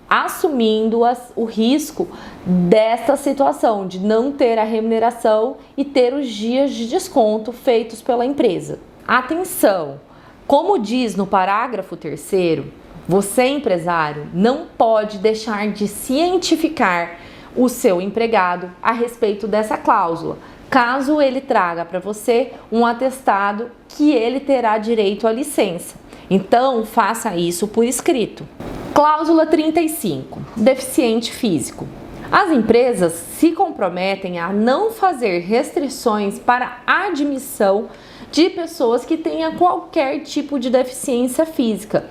assumindo o risco desta situação, de não ter a remuneração e ter os dias de desconto feitos pela empresa. Atenção! Como diz no parágrafo 3º, você, empresário, não pode deixar de cientificar o seu empregado a respeito dessa cláusula, caso ele traga para você um atestado que ele terá direito à licença. Então, faça isso por escrito. Cláusula 35. Deficiente físico. As empresas se comprometem a não fazer restrições para a admissão de pessoas que tenham qualquer tipo de deficiência física,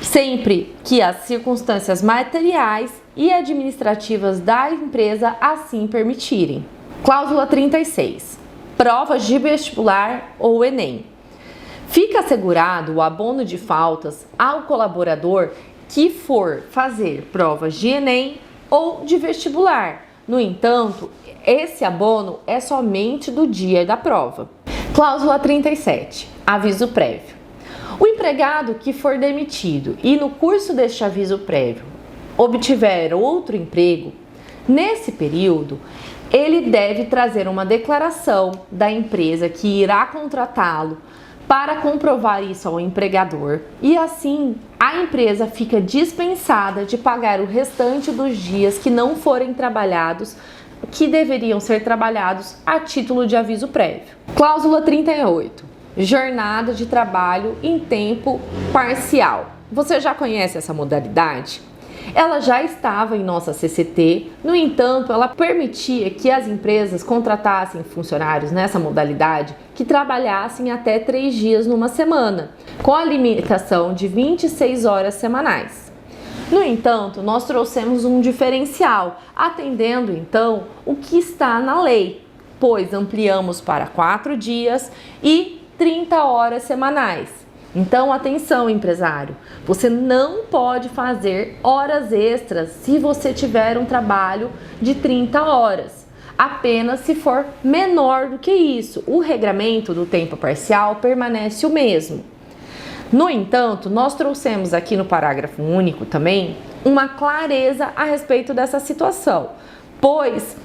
sempre que as circunstâncias materiais e administrativas da empresa assim permitirem. Cláusula 36. Provas de vestibular ou Enem. Fica assegurado o abono de faltas ao colaborador que for fazer provas de Enem ou de vestibular. No entanto, esse abono é somente do dia da prova. Cláusula 37. Aviso prévio. O empregado que for demitido e no curso deste aviso prévio obtiver outro emprego, nesse período, ele deve trazer uma declaração da empresa que irá contratá-lo para comprovar isso ao empregador e assim a empresa fica dispensada de pagar o restante dos dias que não forem trabalhados, que deveriam ser trabalhados a título de aviso prévio. Cláusula 38. Jornada de trabalho em tempo parcial. Você já conhece essa modalidade? Ela já estava em nossa CCT, no entanto, ela permitia que as empresas contratassem funcionários nessa modalidade que trabalhassem até 3 dias numa semana, com a limitação de 26 horas semanais. No entanto, nós trouxemos um diferencial, atendendo então o que está na lei, pois ampliamos para 4 dias e 30 horas semanais. Então, atenção, empresário, você não pode fazer horas extras se você tiver um trabalho de 30 horas, apenas se for menor do que isso. O regramento do tempo parcial permanece o mesmo. No entanto, nós trouxemos aqui no parágrafo único também uma clareza a respeito dessa situação, pois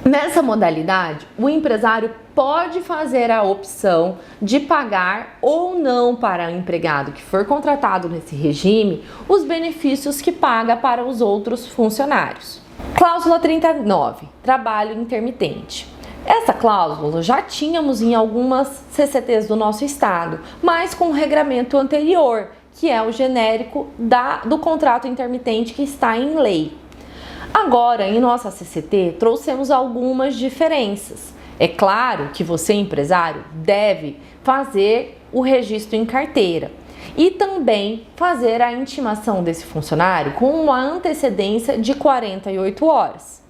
nessa modalidade, o empresário pode fazer a opção de pagar ou não para o empregado que for contratado nesse regime os benefícios que paga para os outros funcionários. Cláusula 39. Trabalho intermitente. Essa cláusula já tínhamos em algumas CCTs do nosso estado, mas com o regramento anterior, que é o genérico do contrato intermitente que está em lei. Agora, em nossa CCT, trouxemos algumas diferenças. É claro que você, empresário, deve fazer o registro em carteira e também fazer a intimação desse funcionário com uma antecedência de 48 horas.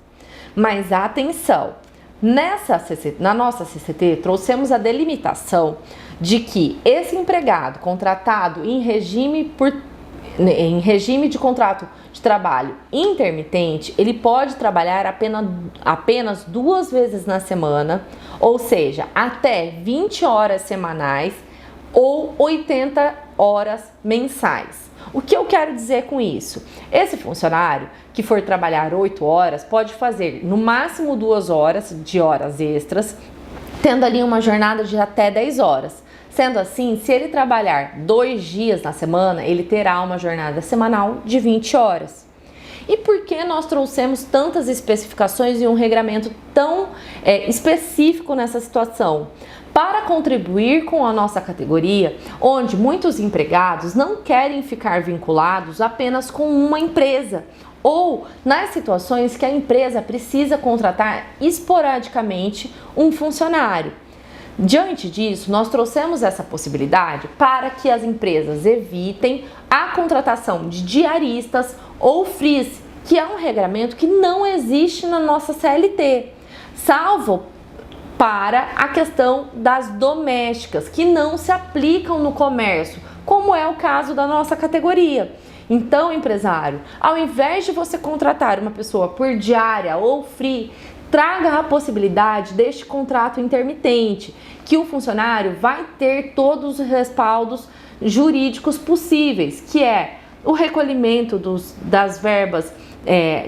Mas atenção, na nossa CCT trouxemos a delimitação de que esse empregado contratado em regime de contrato de trabalho intermitente, ele pode trabalhar apenas 2 vezes na semana, ou seja, até 20 horas semanais ou 80 horas mensais. O que eu quero dizer com isso? Esse funcionário que for trabalhar 8 horas pode fazer no máximo 2 horas de horas extras, tendo ali uma jornada de até 10 horas. Sendo assim, se ele trabalhar 2 dias na semana, ele terá uma jornada semanal de 20 horas. E por que nós trouxemos tantas especificações e um regramento tão específico nessa situação? para contribuir com a nossa categoria, onde muitos empregados não querem ficar vinculados apenas com uma empresa, ou nas situações que a empresa precisa contratar esporadicamente um funcionário. Diante disso, nós trouxemos essa possibilidade para que as empresas evitem a contratação de diaristas ou frees, que é um regramento que não existe na nossa CLT, salvo para a questão das domésticas, que não se aplicam no comércio, como é o caso da nossa categoria. Então, empresário, ao invés de você contratar uma pessoa por diária ou free, traga a possibilidade deste contrato intermitente, que o funcionário vai ter todos os respaldos jurídicos possíveis, que é o recolhimento das verbas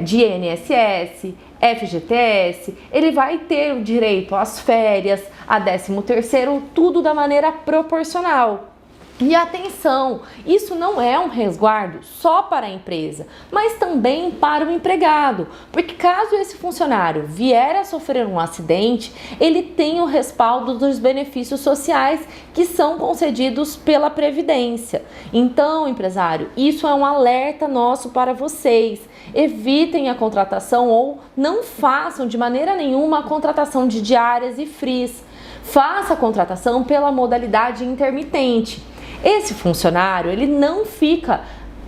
de INSS, FGTS, ele vai ter o direito às férias, a 13º, tudo da maneira proporcional. E atenção, isso não é um resguardo só para a empresa, mas também para o empregado, porque caso esse funcionário vier a sofrer um acidente, ele tem o respaldo dos benefícios sociais que são concedidos pela Previdência. Então, empresário, isso é um alerta nosso para vocês. Evitem a contratação ou não façam de maneira nenhuma a contratação de diárias e frees. Faça a contratação pela modalidade intermitente. Esse funcionário, ele não fica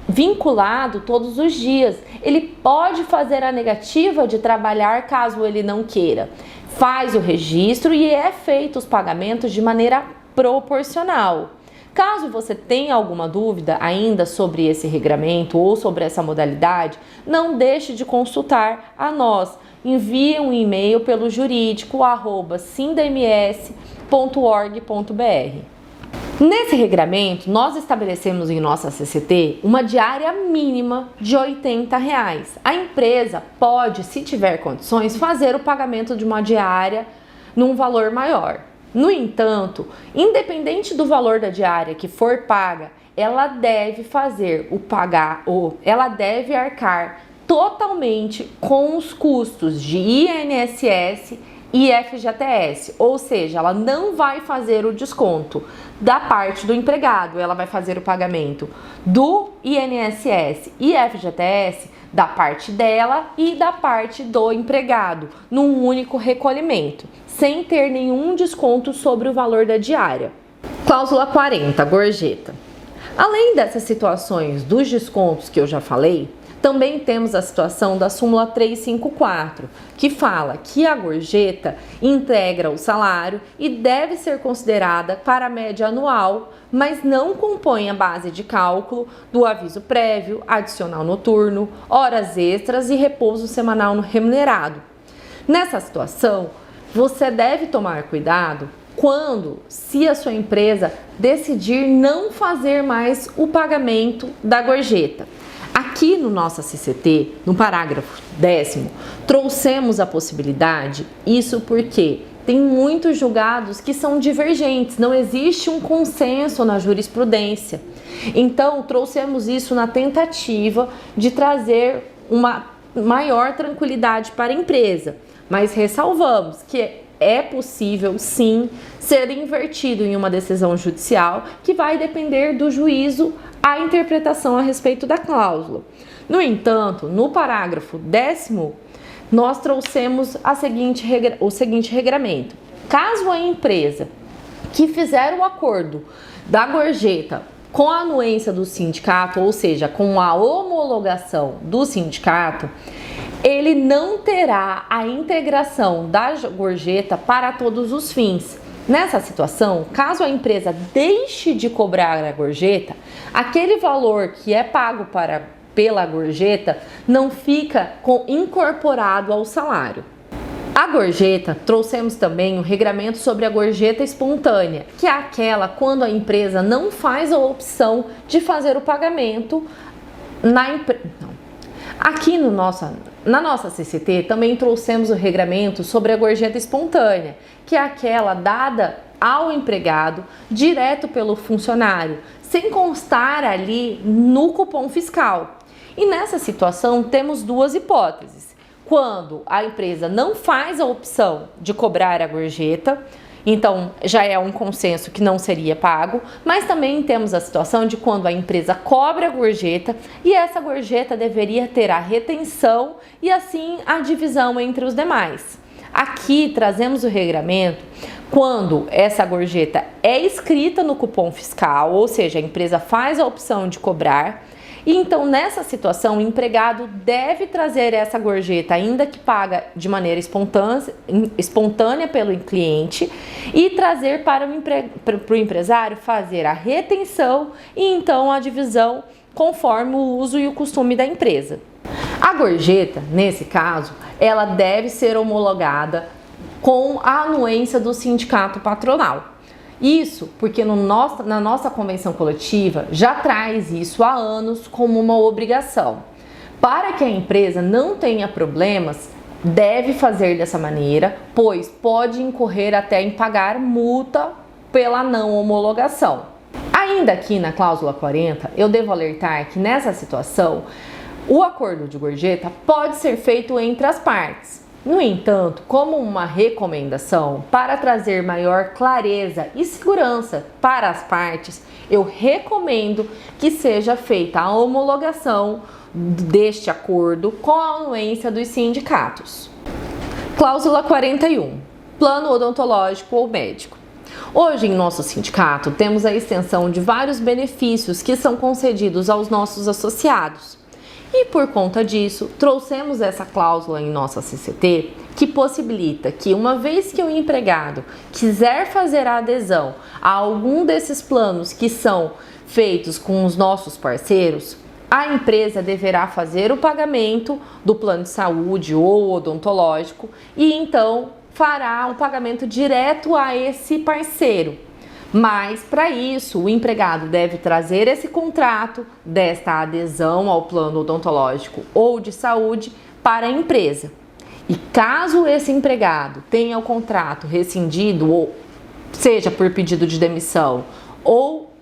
vinculado todos os dias. Ele pode fazer a negativa de trabalhar caso ele não queira. Faz o registro e é feito os pagamentos de maneira proporcional. Caso você tenha alguma dúvida ainda sobre esse regramento ou sobre essa modalidade, não deixe de consultar a nós. Envie um e-mail pelo jurídico@sindams.org.br. Nesse regramento, nós estabelecemos em nossa CCT uma diária mínima de R$ 80. A empresa pode, se tiver condições, fazer o pagamento de uma diária num valor maior. No entanto, independente do valor da diária que for paga, ela deve ela deve arcar totalmente com os custos de INSS e FGTS, ou seja, ela não vai fazer o desconto da parte do empregado, ela vai fazer o pagamento do INSS e FGTS da parte dela e da parte do empregado, num único recolhimento, sem ter nenhum desconto sobre o valor da diária. Cláusula 40, gorjeta. Além dessas situações dos descontos que eu já falei, também temos a situação da súmula 354, que fala que a gorjeta integra o salário e deve ser considerada para a média anual, mas não compõe a base de cálculo do aviso prévio, adicional noturno, horas extras e repouso semanal remunerado. Nessa situação, você deve tomar cuidado se a sua empresa decidir não fazer mais o pagamento da gorjeta. Aqui no nosso CCT, no parágrafo 10º, trouxemos a possibilidade, isso porque tem muitos julgados que são divergentes, não existe um consenso na jurisprudência. Então, trouxemos isso na tentativa de trazer uma maior tranquilidade para a empresa, mas ressalvamos que é possível, sim, ser invertido em uma decisão judicial que vai depender do juízo a interpretação a respeito da cláusula. No entanto, no parágrafo 10º, nós trouxemos o seguinte regramento. Caso a empresa que fizer o acordo da gorjeta com a anuência do sindicato, ou seja, com a homologação do sindicato, ele não terá a integração da gorjeta para todos os fins. Nessa situação, caso a empresa deixe de cobrar a gorjeta, aquele valor que é pago pela gorjeta não fica incorporado ao salário. A gorjeta, trouxemos também o regramento sobre a gorjeta espontânea, que é aquela quando a empresa não faz a opção de fazer o pagamento na empresa. Aqui na nossa CCT também trouxemos o regramento sobre a gorjeta espontânea, que é aquela dada ao empregado direto pelo funcionário, sem constar ali no cupom fiscal. E nessa situação temos duas hipóteses. Quando a empresa não faz a opção de cobrar a gorjeta então já é um consenso que não seria pago, mas também temos a situação de quando a empresa cobra a gorjeta e essa gorjeta deveria ter a retenção e assim a divisão entre os demais. Aqui trazemos o regramento quando essa gorjeta é escrita no cupom fiscal, ou seja, a empresa faz a opção de cobrar. E então, nessa situação, o empregado deve trazer essa gorjeta, ainda que paga de maneira espontânea pelo cliente, e trazer para o empresário fazer a retenção e então a divisão conforme o uso e o costume da empresa. A gorjeta, nesse caso, ela deve ser homologada com a anuência do sindicato patronal. Isso porque na nossa convenção coletiva já traz isso há anos como uma obrigação. Para que a empresa não tenha problemas, deve fazer dessa maneira, pois pode incorrer até em pagar multa pela não homologação. Ainda aqui na cláusula 40, eu devo alertar que nessa situação, o acordo de gorjeta pode ser feito entre as partes. No entanto, como uma recomendação para trazer maior clareza e segurança para as partes, eu recomendo que seja feita a homologação deste acordo com a anuência dos sindicatos. Cláusula 41. Plano odontológico ou médico. Hoje, em nosso sindicato, temos a extensão de vários benefícios que são concedidos aos nossos associados. E por conta disso, trouxemos essa cláusula em nossa CCT que possibilita que, uma vez que o empregado quiser fazer a adesão a algum desses planos que são feitos com os nossos parceiros, a empresa deverá fazer o pagamento do plano de saúde ou odontológico e então fará o pagamento direto a esse parceiro. Mas, para isso, o empregado deve trazer esse contrato desta adesão ao plano odontológico ou de saúde para a empresa. E caso esse empregado tenha o contrato rescindido, ou seja por pedido de demissão ou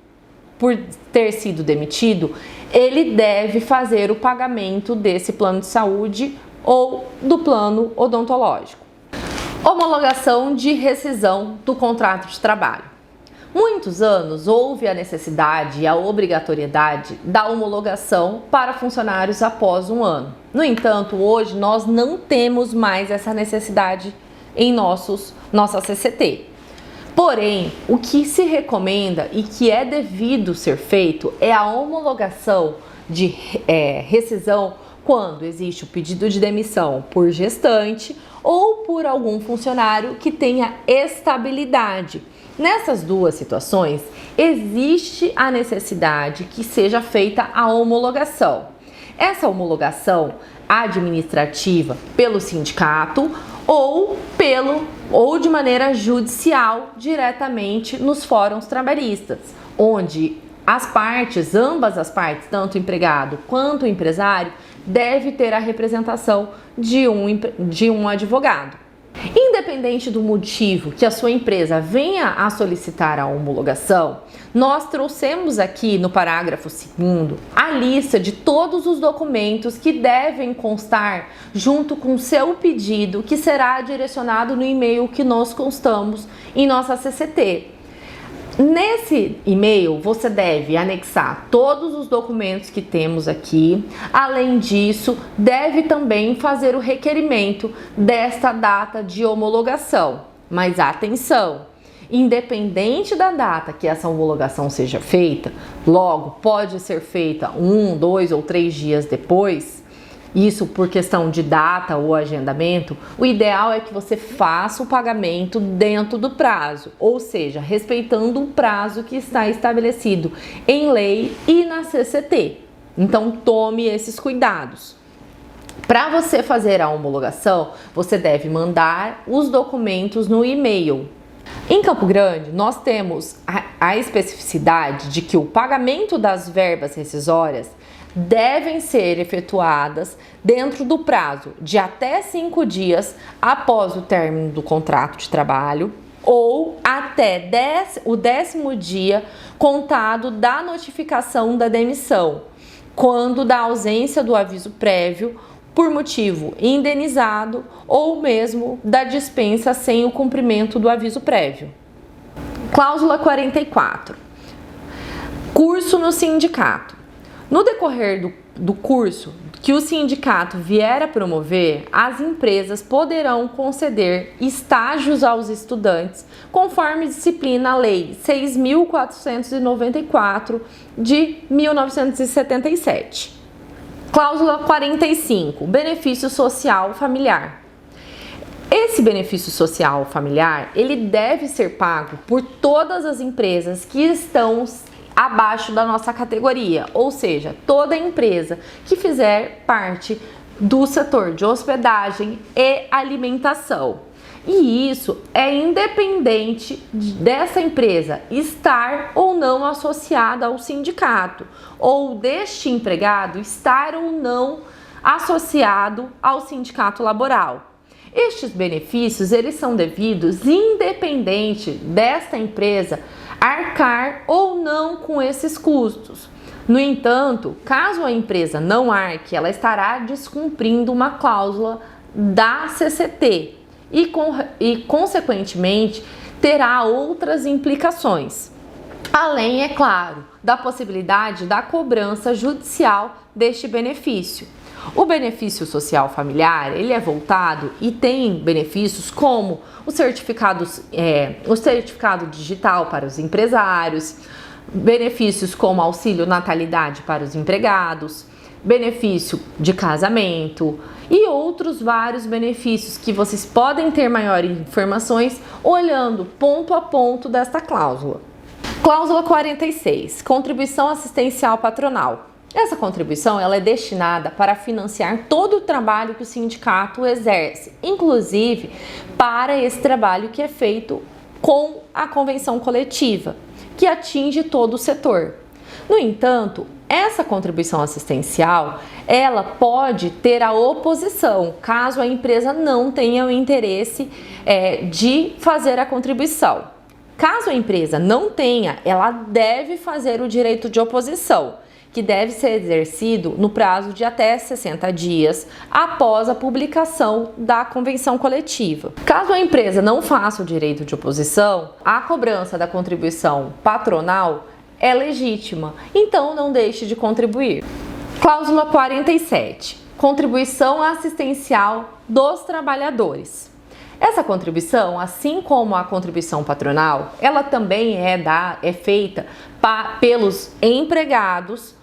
por ter sido demitido, ele deve fazer o pagamento desse plano de saúde ou do plano odontológico. Homologação de rescisão do contrato de trabalho. Muitos anos houve a necessidade e a obrigatoriedade da homologação para funcionários após um ano. No entanto, hoje nós não temos mais essa necessidade em nossa CCT. Porém, o que se recomenda e que é devido ser feito é a homologação de rescisão quando existe o pedido de demissão por gestante ou por algum funcionário que tenha estabilidade. Nessas duas situações, existe a necessidade que seja feita a homologação. Essa homologação administrativa pelo sindicato ou de maneira judicial diretamente nos fóruns trabalhistas, onde ambas as partes, tanto o empregado quanto o empresário, deve ter a representação de um advogado. Independente do motivo que a sua empresa venha a solicitar a homologação, nós trouxemos aqui no parágrafo 2º a lista de todos os documentos que devem constar junto com o seu pedido, que será direcionado no e-mail que nós constamos em nossa CCT. Nesse e-mail, você deve anexar todos os documentos que temos aqui. Além disso, deve também fazer o requerimento desta data de homologação. Mas atenção! Independente da data que essa homologação seja feita, logo pode ser feita 1, 2 ou 3 dias depois, isso por questão de data ou agendamento, o ideal é que você faça o pagamento dentro do prazo, ou seja, respeitando o prazo que está estabelecido em lei e na CCT. Então, tome esses cuidados. Para você fazer a homologação, você deve mandar os documentos no e-mail. Em Campo Grande, nós temos a especificidade de que o pagamento das verbas rescisórias devem ser efetuadas dentro do prazo de até 5 dias após o término do contrato de trabalho ou até o 10º dia contado da notificação da demissão, quando da ausência do aviso prévio por motivo indenizado ou mesmo da dispensa sem o cumprimento do aviso prévio. Cláusula 44. Curso no sindicato. No decorrer do curso que o sindicato vier a promover, as empresas poderão conceder estágios aos estudantes, conforme disciplina a Lei 6.494 de 1977. Cláusula 45. Benefício social familiar. Esse benefício social familiar, ele deve ser pago por todas as empresas que estão abaixo da nossa categoria, ou seja, toda empresa que fizer parte do setor de hospedagem e alimentação. E isso é independente dessa empresa estar ou não associada ao sindicato, ou deste empregado estar ou não associado ao sindicato laboral. Estes benefícios, eles são devidos independente desta empresa arcar ou não com esses custos. No entanto, caso a empresa não arque, ela estará descumprindo uma cláusula da CCT e consequentemente, terá outras implicações. Além, é claro, da possibilidade da cobrança judicial deste benefício. O benefício social familiar, ele é voltado e tem benefícios como o certificado digital para os empresários, benefícios como auxílio natalidade para os empregados, benefício de casamento e outros vários benefícios que vocês podem ter maiores informações olhando ponto a ponto desta cláusula. Cláusula 46. Contribuição assistencial patronal. Essa contribuição ela é destinada para financiar todo o trabalho que o sindicato exerce, inclusive para esse trabalho que é feito com a convenção coletiva, que atinge todo o setor. No entanto, essa contribuição assistencial, ela pode ter a oposição, caso a empresa não tenha o interesse de fazer a contribuição. Caso a empresa não tenha, ela deve fazer o direito de oposição, que deve ser exercido no prazo de até 60 dias após a publicação da convenção coletiva. Caso a empresa não faça o direito de oposição, a cobrança da contribuição patronal é legítima, então não deixe de contribuir. Cláusula 47. Contribuição assistencial dos trabalhadores. Essa contribuição, assim como a contribuição patronal, ela também é feita pelos empregados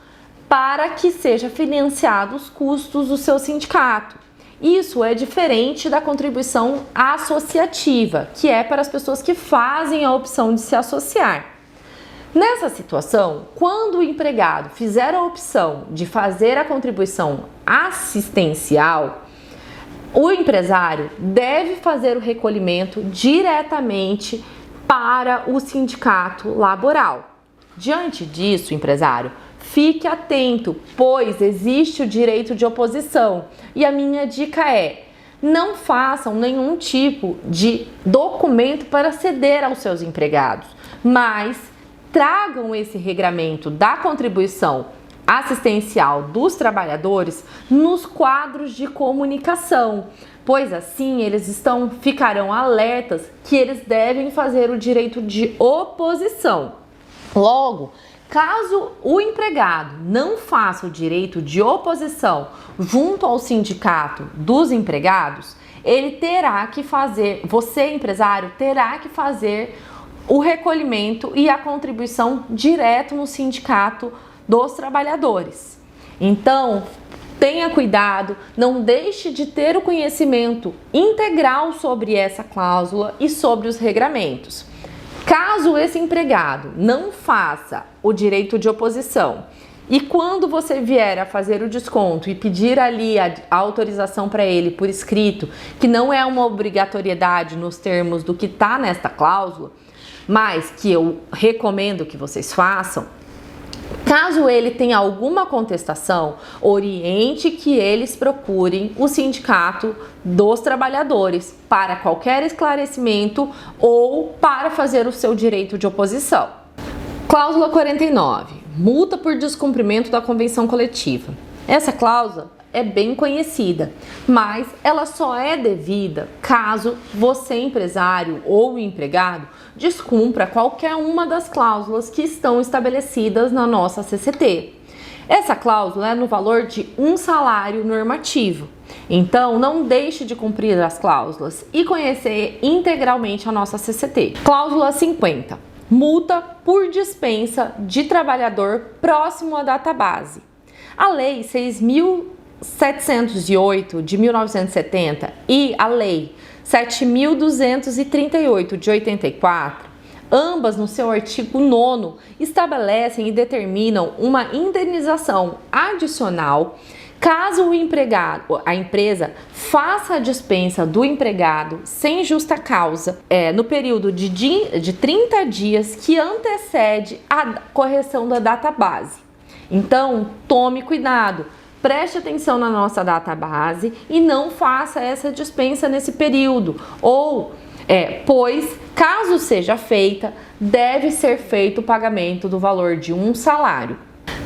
para que seja financiado os custos do seu sindicato. Isso é diferente da contribuição associativa, que é para as pessoas que fazem a opção de se associar. Nessa situação, quando o empregado fizer a opção de fazer a contribuição assistencial, o empresário deve fazer o recolhimento diretamente para o sindicato laboral. Diante disso, empresário, fique atento, pois existe o direito de oposição. E a minha dica é: não façam nenhum tipo de documento para ceder aos seus empregados, mas tragam esse regramento da contribuição assistencial dos trabalhadores nos quadros de comunicação, pois assim eles ficarão alertas que eles devem fazer o direito de oposição. Logo, caso o empregado não faça o direito de oposição junto ao sindicato dos empregados, ele terá que fazer, você empresário, terá que fazer o recolhimento e a contribuição direto no sindicato dos trabalhadores. Então, tenha cuidado, não deixe de ter o conhecimento integral sobre essa cláusula e sobre os regramentos. Caso esse empregado não faça o direito de oposição e quando você vier a fazer o desconto e pedir ali a autorização para ele por escrito, que não é uma obrigatoriedade nos termos do que está nesta cláusula, mas que eu recomendo que vocês façam, caso ele tenha alguma contestação, oriente que eles procurem o sindicato dos trabalhadores para qualquer esclarecimento ou para fazer o seu direito de oposição. Cláusula 49. Multa por descumprimento da convenção coletiva. Essa cláusula é bem conhecida, mas ela só é devida caso você, empresário ou empregado, descumpra qualquer uma das cláusulas que estão estabelecidas na nossa CCT. Essa cláusula é no valor de um salário normativo. Então, não deixe de cumprir as cláusulas e conhecer integralmente a nossa CCT. Cláusula 50. Multa por dispensa de trabalhador próximo à database. A Lei 6.708 de 1970 e a Lei 7.238 de 84, ambas no seu artigo 9º, estabelecem e determinam uma indenização adicional caso o empregado, a empresa faça a dispensa do empregado sem justa causa no período de 30 dias que antecede a correção da database. Então, tome cuidado, preste atenção na nossa database e não faça essa dispensa nesse período, pois, caso seja feita, deve ser feito o pagamento do valor de um salário.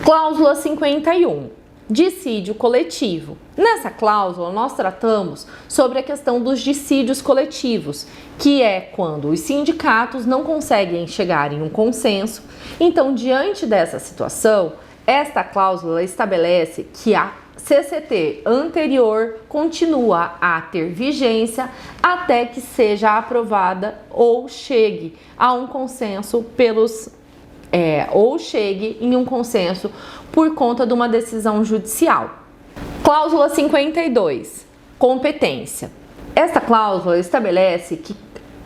Cláusula 51. Dissídio coletivo. Nessa cláusula, nós tratamos sobre a questão dos dissídios coletivos, que é quando os sindicatos não conseguem chegar em um consenso. Então, diante dessa situação, esta cláusula estabelece que a CCT anterior continua a ter vigência até que seja aprovada ou chegue a um consenso chegue em um consenso por conta de uma decisão judicial. Cláusula 52. Competência. Esta cláusula estabelece que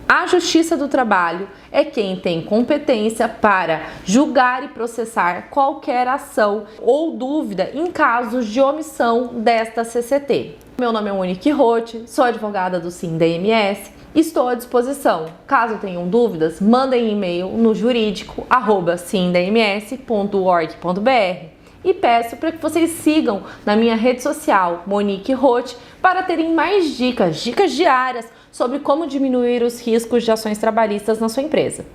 a Justiça do Trabalho é quem tem competência para julgar e processar qualquer ação ou dúvida em casos de omissão desta CCT. Meu nome é Monique Roth, sou advogada do SINDA-MS. Estou à disposição. Caso tenham dúvidas, mandem e-mail no jurídico@sindams.org.br e peço para que vocês sigam na minha rede social, Monique Roth, para terem mais dicas diárias sobre como diminuir os riscos de ações trabalhistas na sua empresa.